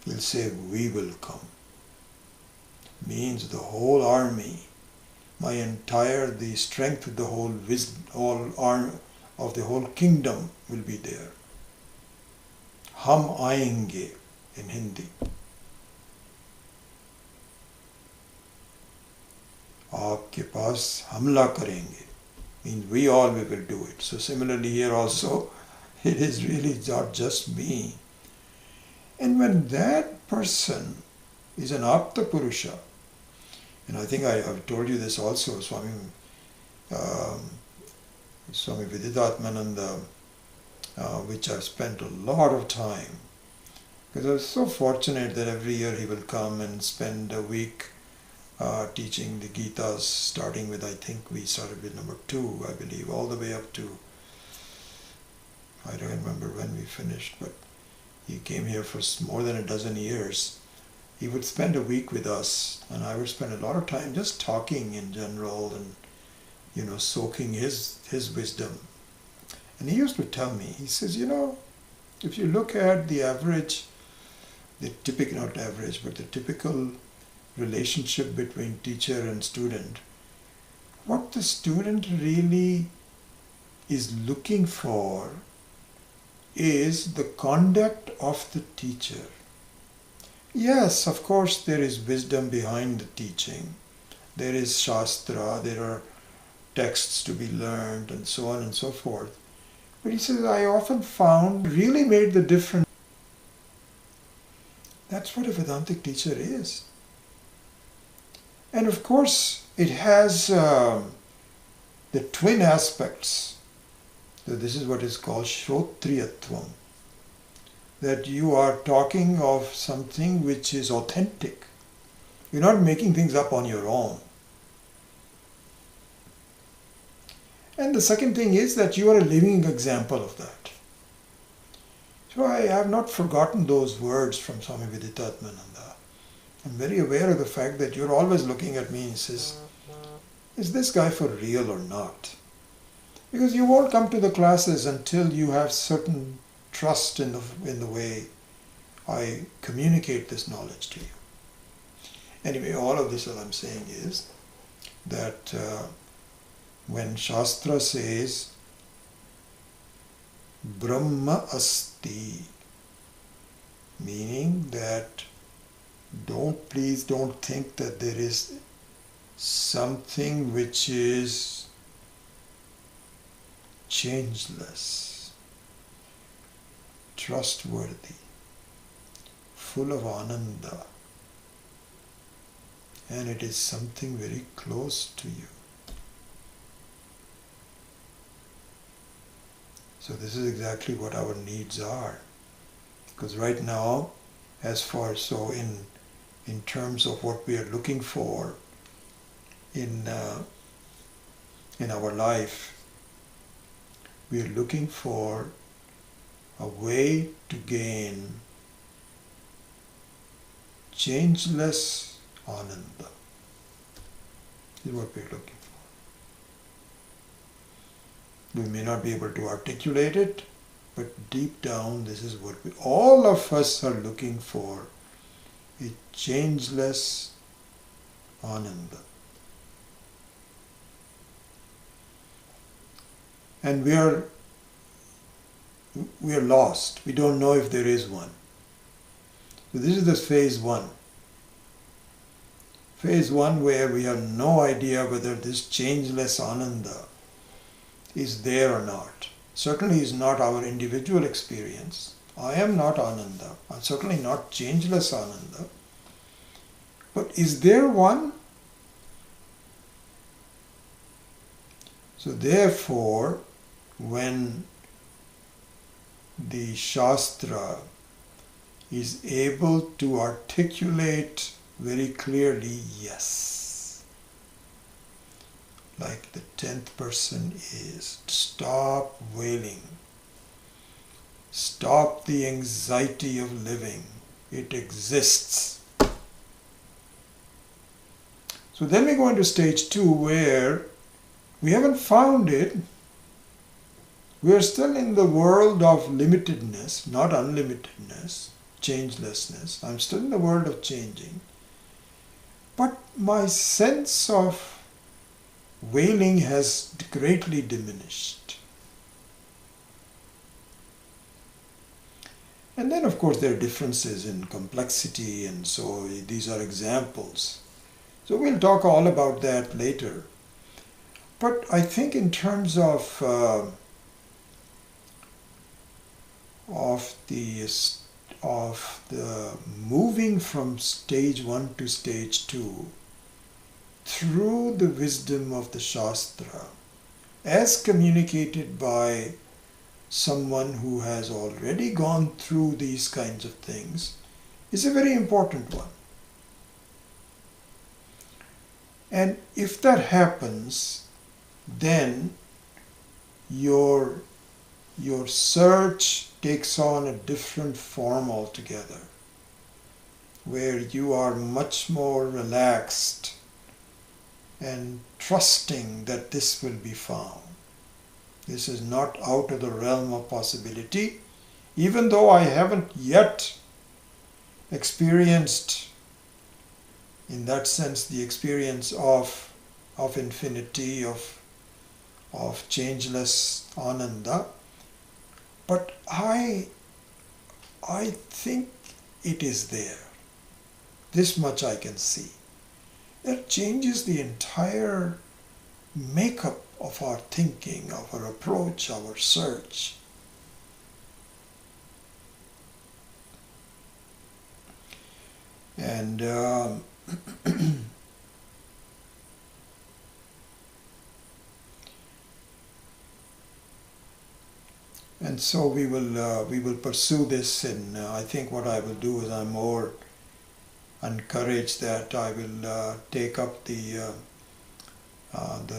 He'll say, we will come. Means the whole army, the strength of the whole arm of the whole kingdom will be there. Hum aayenge in Hindi. Aapke paas hamla karenge. Means we all will do it. So similarly here also, it is really not just me. And when that person is an Apta Purusha, and I think I've told you this also, Swami Viditatmananda, which I've spent a lot of time, because I was so fortunate that every year he will come and spend a week teaching the Gitas, starting with, I think we started with number 2, I believe, all the way up to, I don't remember when we finished, but he came here for more than a dozen years. He would spend a week with us, and I would spend a lot of time just talking in general and, soaking his wisdom. And he used to tell me, he says, if you look at the average, not average, but the typical relationship between teacher and student, what the student really is looking for is the conduct of the teacher. Yes, of course, there is wisdom behind the teaching. There is Shastra, there are texts to be learned, and so on and so forth. But he says, I often found really made the difference. That's what a Vedantic teacher is. And of course, it has the twin aspects. So this is what is called Shrotriyatvam. That you are talking of something which is authentic. You're not making things up on your own. And the second thing is that you are a living example of that. So I have not forgotten those words from Swami Viditatmananda. I'm very aware of the fact that you're always looking at me and says, is this guy for real or not? Because you won't come to the classes until you have certain trust in the way I communicate this knowledge to you. Anyway, all of this, all I'm saying is that when Shastra says Brahma Asti, meaning that please don't think that there is something which is changeless, trustworthy, full of Ananda, and it is something very close to you. So this is exactly what our needs are. Because right now, in terms of what we are looking for in our life, we are looking for a way to gain changeless Ananda. This is what we are looking for. We may not be able to articulate it, but deep down this is what all of us are looking for, a changeless Ananda. And we are lost. We don't know if there is one. So this is the phase one. Phase one where we have no idea whether this changeless Ananda is there or not. Certainly is not our individual experience. I am not Ananda. I'm certainly not changeless Ananda. But is there one? So therefore, when the Shastra is able to articulate very clearly, yes, like the 10th person is, stop wailing, stop the anxiety of living, it exists. So then we go into stage 2 where we haven't found it. We are still in the world of limitedness, not unlimitedness, changelessness. I'm still in the world of changing. But my sense of wailing has greatly diminished. And then of course there are differences in complexity, and so these are examples. So we'll talk all about that later. But I think in terms of the moving from stage 1 to stage 2 through the wisdom of the Shastra, as communicated by someone who has already gone through these kinds of things, is a very important one. And if that happens, then your search takes on a different form altogether, where you are much more relaxed and trusting that this will be found. This is not out of the realm of possibility, even though I haven't yet experienced, in that sense, the experience of infinity, of changeless Ananda. But I think it is there. This much I can see. That changes the entire makeup of our thinking, of our approach, our search. And and so we will pursue this, and I think what I will do is I'm encourage that I will take up the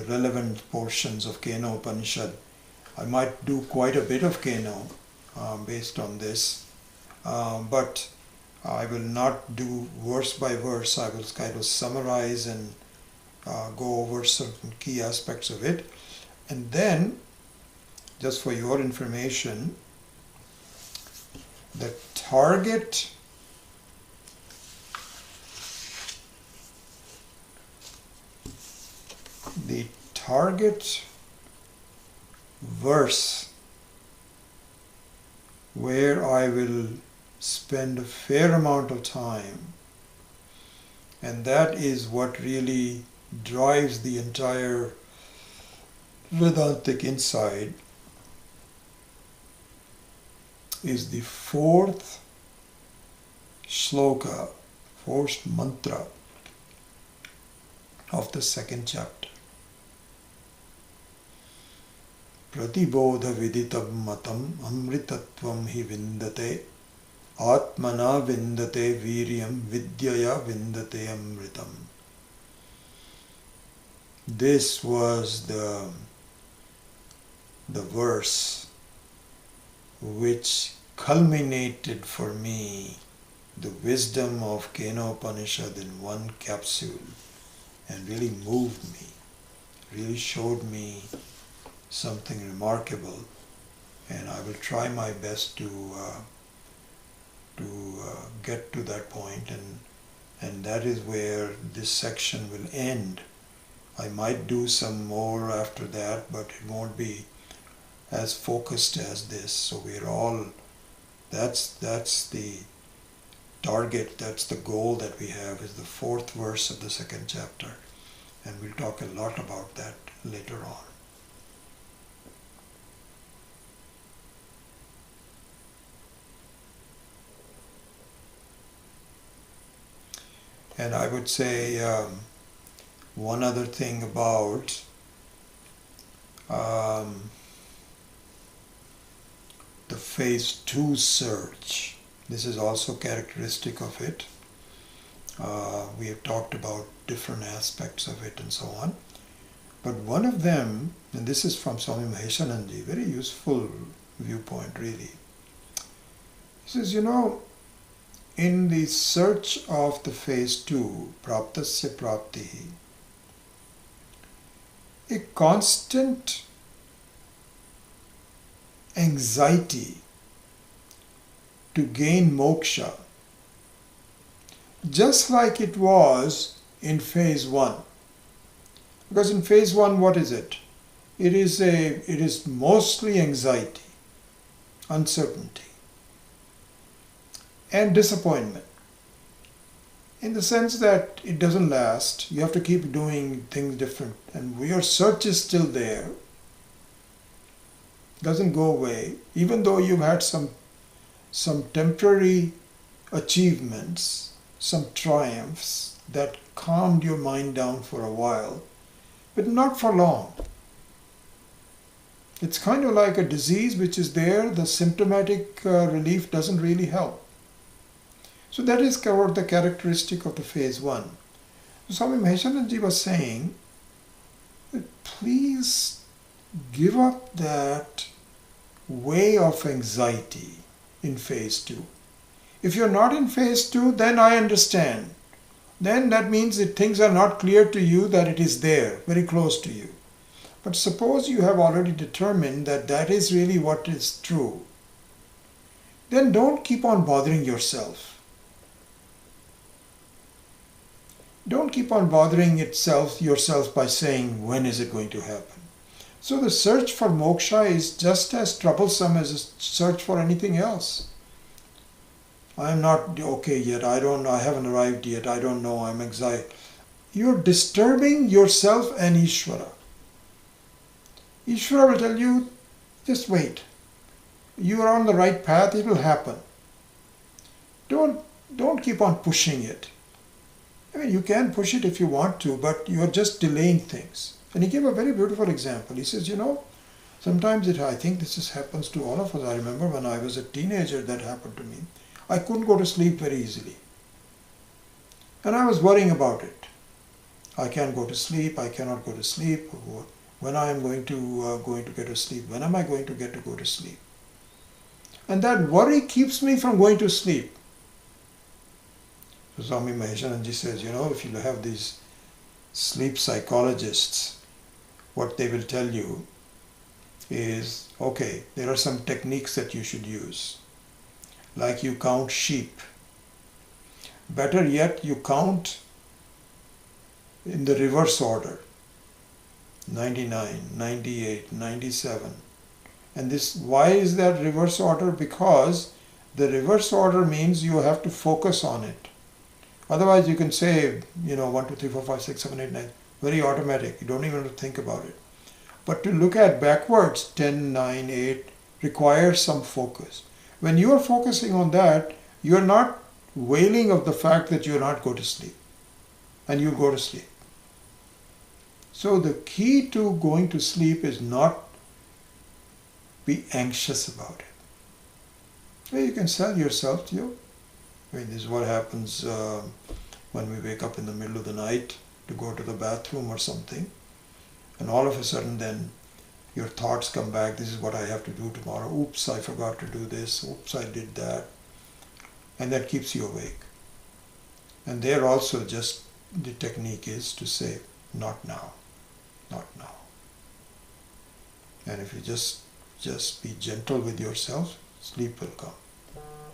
relevant portions of Kena Upanishad. I might do quite a bit of Kena based on this, but I will not do verse by verse. I will kind of summarize and go over certain key aspects of it. And then, just for your information, the target verse where I will spend a fair amount of time, and that is what really drives the entire Vedantic Insight, is the fourth shloka, fourth mantra of the second chapter. Pratibodha viditam matam amritatvam hi vindate atmana vindate viryam vidyaya vindate amritam. This was the verse which culminated for me the wisdom of Kena Upanishad in one capsule and really moved me, really showed me something remarkable, and I will try my best to get to that point, and that is where this section will end. I might do some more after that, but it won't be as focused as this. So we're all, that's the target, that's the goal that we have, is the fourth verse of the second chapter, and we'll talk a lot about that later on. And I would say one other thing about the phase 2 search. This is also characteristic of it. We have talked about different aspects of it and so on. But one of them, and this is from Swami Maheshananji, very useful viewpoint really. He says, in the search of the phase 2, praptasya prapti, a constant anxiety to gain moksha, just like it was in phase 1. Because in phase 1, what is it? It is mostly anxiety, uncertainty, and disappointment, in the sense that it doesn't last. You have to keep doing things different, and your search is still there, doesn't go away, even though you've had some temporary achievements, some triumphs that calmed your mind down for a while, but not for long. It's kind of like a disease which is there, the symptomatic relief doesn't really help. So that is covered the characteristic of the phase 1. So Swami Maheshananji was saying that please give up that way of anxiety in phase 2. If you're not in phase 2, then I understand. Then that means that things are not clear to you, that it is there, very close to you. But suppose you have already determined that that is really what is true, then don't keep on bothering yourself. Don't keep on bothering yourself by saying, when is it going to happen? So the search for moksha is just as troublesome as a search for anything else. I am not okay yet, I haven't arrived yet, I don't know, I'm anxiety. You're disturbing yourself and Ishvara. Ishvara will tell you, just wait. You are on the right path, it will happen. Don't keep on pushing it. I mean, you can push it if you want to, but you are just delaying things. And he gave a very beautiful example. He says, sometimes I think this happens to all of us. I remember when I was a teenager, that happened to me. I couldn't go to sleep very easily. And I was worrying about it. I can't go to sleep, I cannot go to sleep. When I am going to get to sleep? When am I going to get to go to sleep? And that worry keeps me from going to sleep. So Swami Maheshananji says, if you have these sleep psychologists, what they will tell you is, okay, there are some techniques that you should use. Like you count sheep. Better yet, you count in the reverse order. 99, 98, 97. And why is that reverse order? Because the reverse order means you have to focus on it. Otherwise you can say, 1, 2, 3, 4, 5, 6, 7, 8, 9, very automatic. You don't even have to think about it. But to look at backwards, 10, 9, 8 requires some focus. When you are focusing on that, you are not wailing of the fact that you are not going to sleep. And you go to sleep. So the key to going to sleep is not be anxious about it. Well, you can sell yourself to you. This is what happens when we wake up in the middle of the night to go to the bathroom or something. And all of a sudden then your thoughts come back, this is what I have to do tomorrow. Oops, I forgot to do this. Oops, I did that. And that keeps you awake. And there also just the technique is to say, not now, not now. And if you just be gentle with yourself, sleep will come,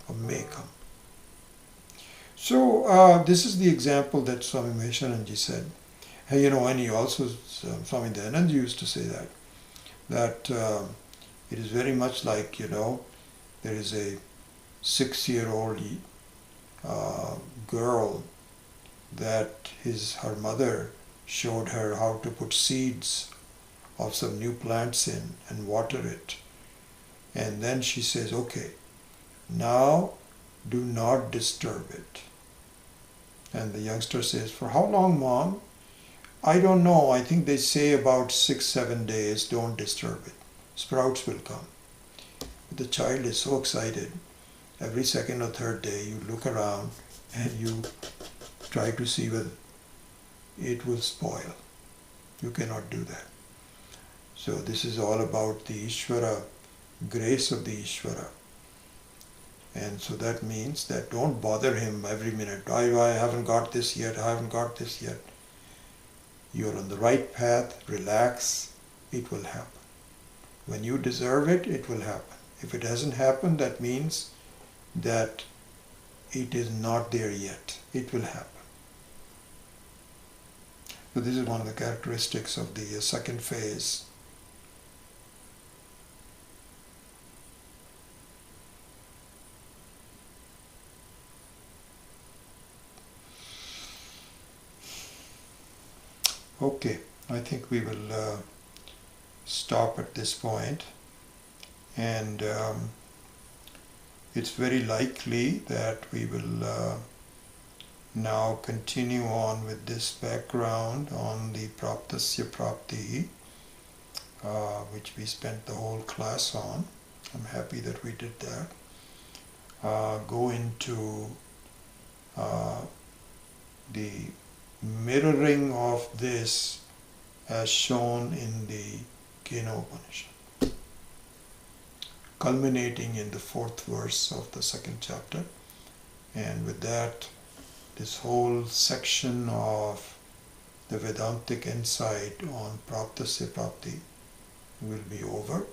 or may come. So this is the example that Swami Maheshananji said. And he also, Swami Dayanand used to say that it is very much like, there is a 6-year-old girl that her mother showed her how to put seeds of some new plants in and water it. And then she says, okay, now do not disturb it. And the youngster says, for how long, Mom? I don't know. I think they say about 6-7 days, don't disturb it. Sprouts will come. But the child is so excited. Every second or third day, you look around and you try to see whether it will spoil. You cannot do that. So this is all about the Ishvara, grace of the Ishvara. And so that means that don't bother him every minute. I haven't got this yet, I haven't got this yet. You're on the right path, relax, it will happen. When you deserve it, it will happen. If it hasn't happened, that means that it is not there yet. It will happen. So this is one of the characteristics of the second phase. Okay, I think we will stop at this point, and it's very likely that we will now continue on with this background on the Praptasya Prapti, which we spent the whole class on. I'm happy that we did that. Go into the mirroring of this as shown in the Kena Upanishad, culminating in the 4th verse of the 2nd chapter. And with that, this whole section of the Vedantic Insight on Praptasya Prapti will be over.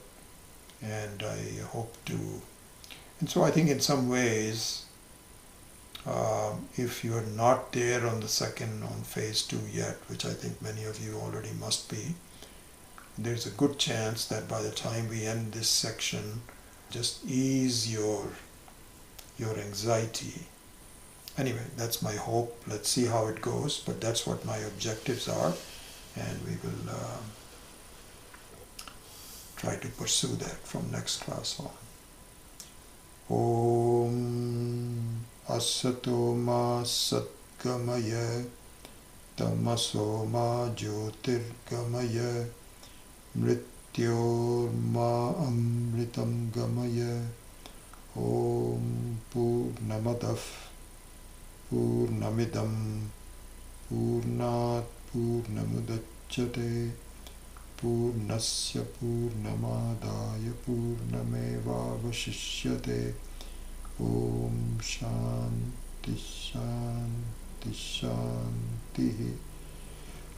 And I hope to, and so I think in some ways, if you are not there on the second, on phase 2 yet, which I think many of you already must be, there's a good chance that by the time we end this section, just ease your anxiety. Anyway, that's my hope. Let's see how it goes, but that's what my objectives are, and we will try to pursue that from next class on. Om Asato ma satgamaya tamaso ma jyotirgamaya mrityor ma amritam gamaya. Om Purnamadav Purnamidam Purnat Purnamudachyate Purnasya Purnamadaya Purnamevavashishyate. Om Shanti Shanti Shanti.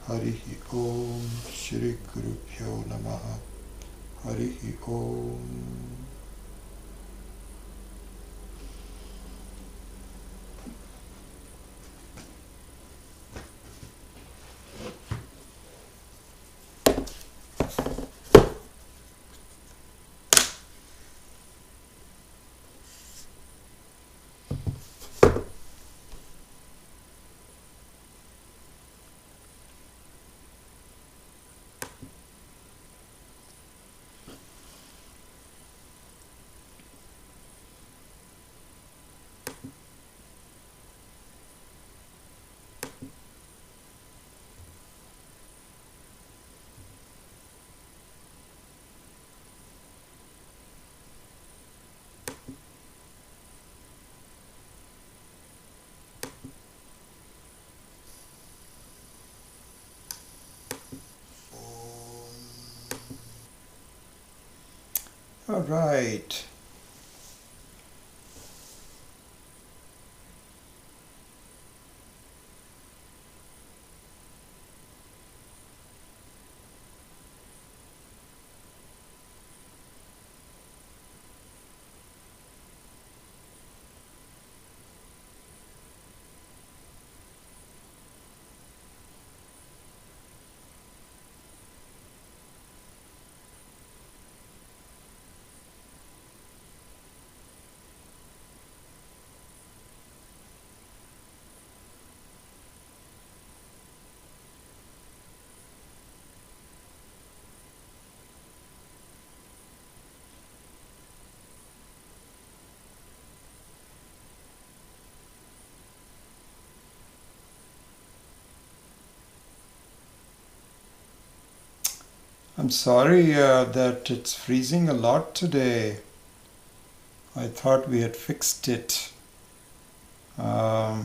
Harihi Om. Shri Gurubhyo Namaha. Harihi Om. All right. I'm sorry that it's freezing a lot today. I thought we had fixed it. Wow,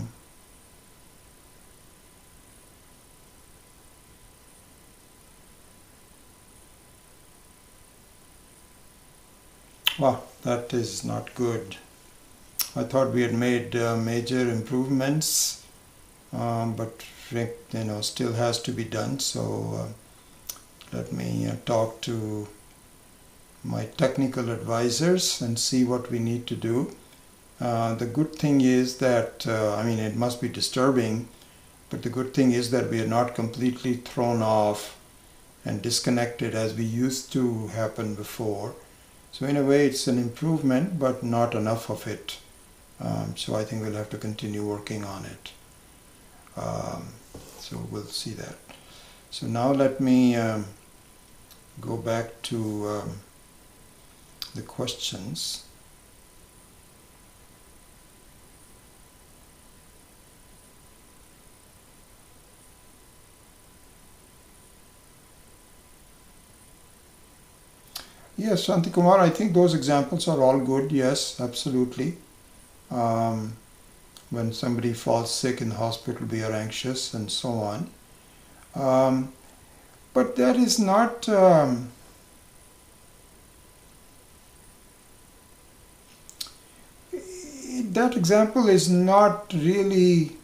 that is not good. I thought we had made major improvements, but still has to be done. So let me talk to my technical advisors and see what we need to do. The good thing is that, it must be disturbing, but the good thing is that we are not completely thrown off and disconnected as we used to happen before. So in a way it's an improvement, but not enough of it. So I think we'll have to continue working on it. So we'll see that. So now let me go back to the questions. Yes, Shanti Kumar, I think those examples are all good. Yes, absolutely. When somebody falls sick in the hospital, we are anxious and so on. But that is not... that example is not really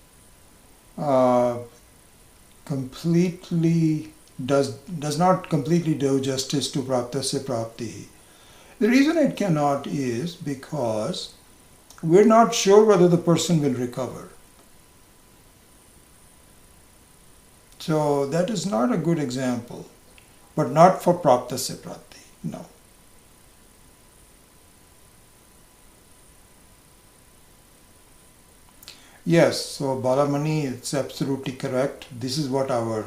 completely... does not completely do justice to praptasya prapti. The reason it cannot is because we're not sure whether the person will recover. So that is not a good example, but not for praptasya prapti, no. Yes, so Balamani, it's absolutely correct. This is what our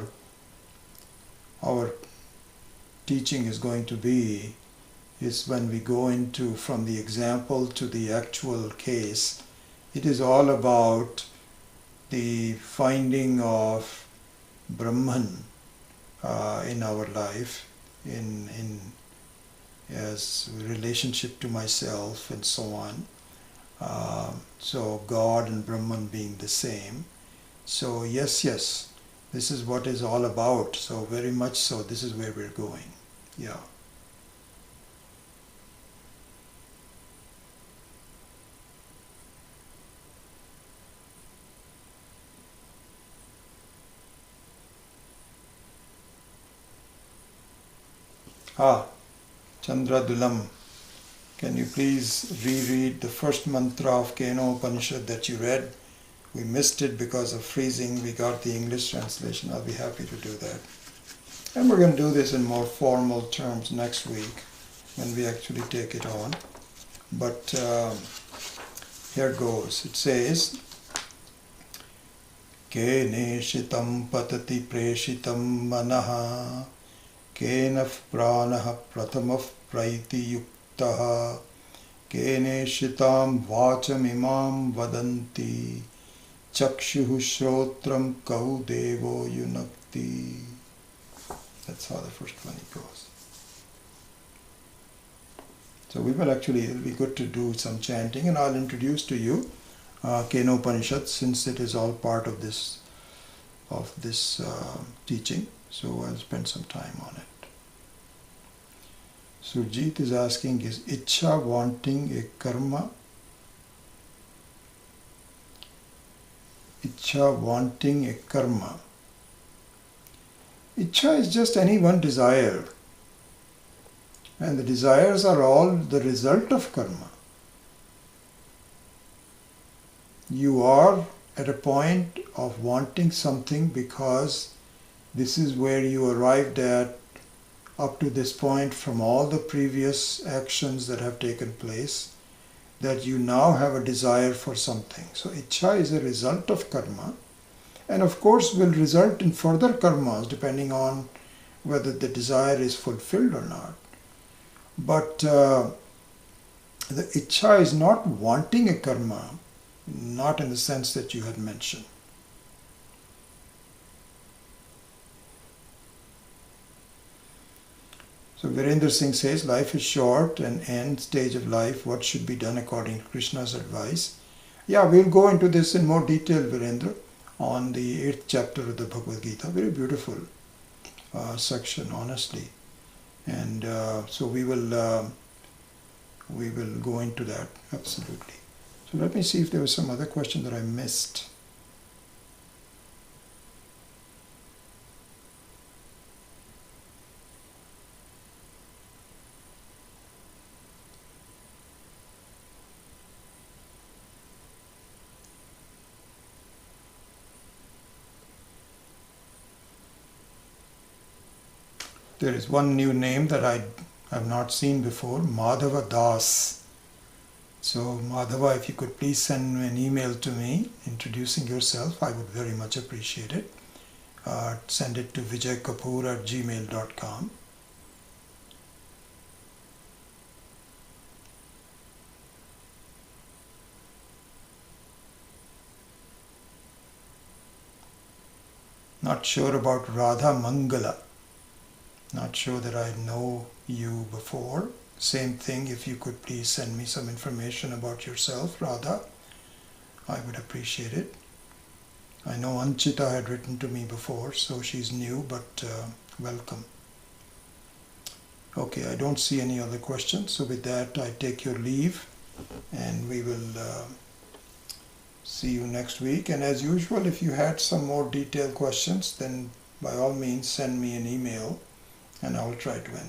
teaching is going to be, is when we go into from the example to the actual case. It is all about the finding of Brahman in our life, in as relationship to myself and so on. So God and Brahman being the same. So yes, this is what it's all about. So very much so, this is where we're going. Yeah. Chandradulam, can you please reread the first mantra of Keno Upanishad that you read? We missed it because of freezing. We got the English translation. I'll be happy to do that. And we're going to do this in more formal terms next week when we actually take it on. But here goes. It says, Kene shitam patati preshitam manaha Kenaf pranaha pratamah praiti yuktaha Kene shitam vacham imam vadanti Chakshuhu Shrotram Kau Devo Yunakti. That's how the first one goes. So we will actually, it'll be good to do some chanting, and I'll introduce to you Keno Upanishad, since it is all part of this teaching. So I'll spend some time on it. Surjit is asking, is Ichha wanting a karma? Ichha wanting a karma. Ichha is just any one desire. And the desires are all the result of karma. You are at a point of wanting something because this is where you arrived at up to this point from all the previous actions that have taken place, that you now have a desire for something. So Ichha is a result of karma, and of course will result in further karmas depending on whether the desire is fulfilled or not. But the Ichha is not wanting a karma, not in the sense that you had mentioned. So Virendra Singh says, life is short, an end stage of life, what should be done according to Krishna's advice? Yeah, we'll go into this in more detail, Virendra, on the 8th chapter of the Bhagavad Gita. Very beautiful section, honestly. And so we will go into that, absolutely. So let me see if there was some other question that I missed. There is one new name that I have not seen before, Madhava Das. So Madhava, if you could please send an email to me introducing yourself, I would very much appreciate it. Send it to vijaykapoor@gmail.com. Not sure about Radha Mangala. Not sure that I know you before. Same thing, if you could please send me some information about yourself, Radha, I would appreciate it. I know Anchita had written to me before, so she's new, but welcome. Okay, I don't see any other questions, so with that I take your leave, and we will see you next week. And as usual, if you had some more detailed questions, then by all means send me an email and I will try to answer.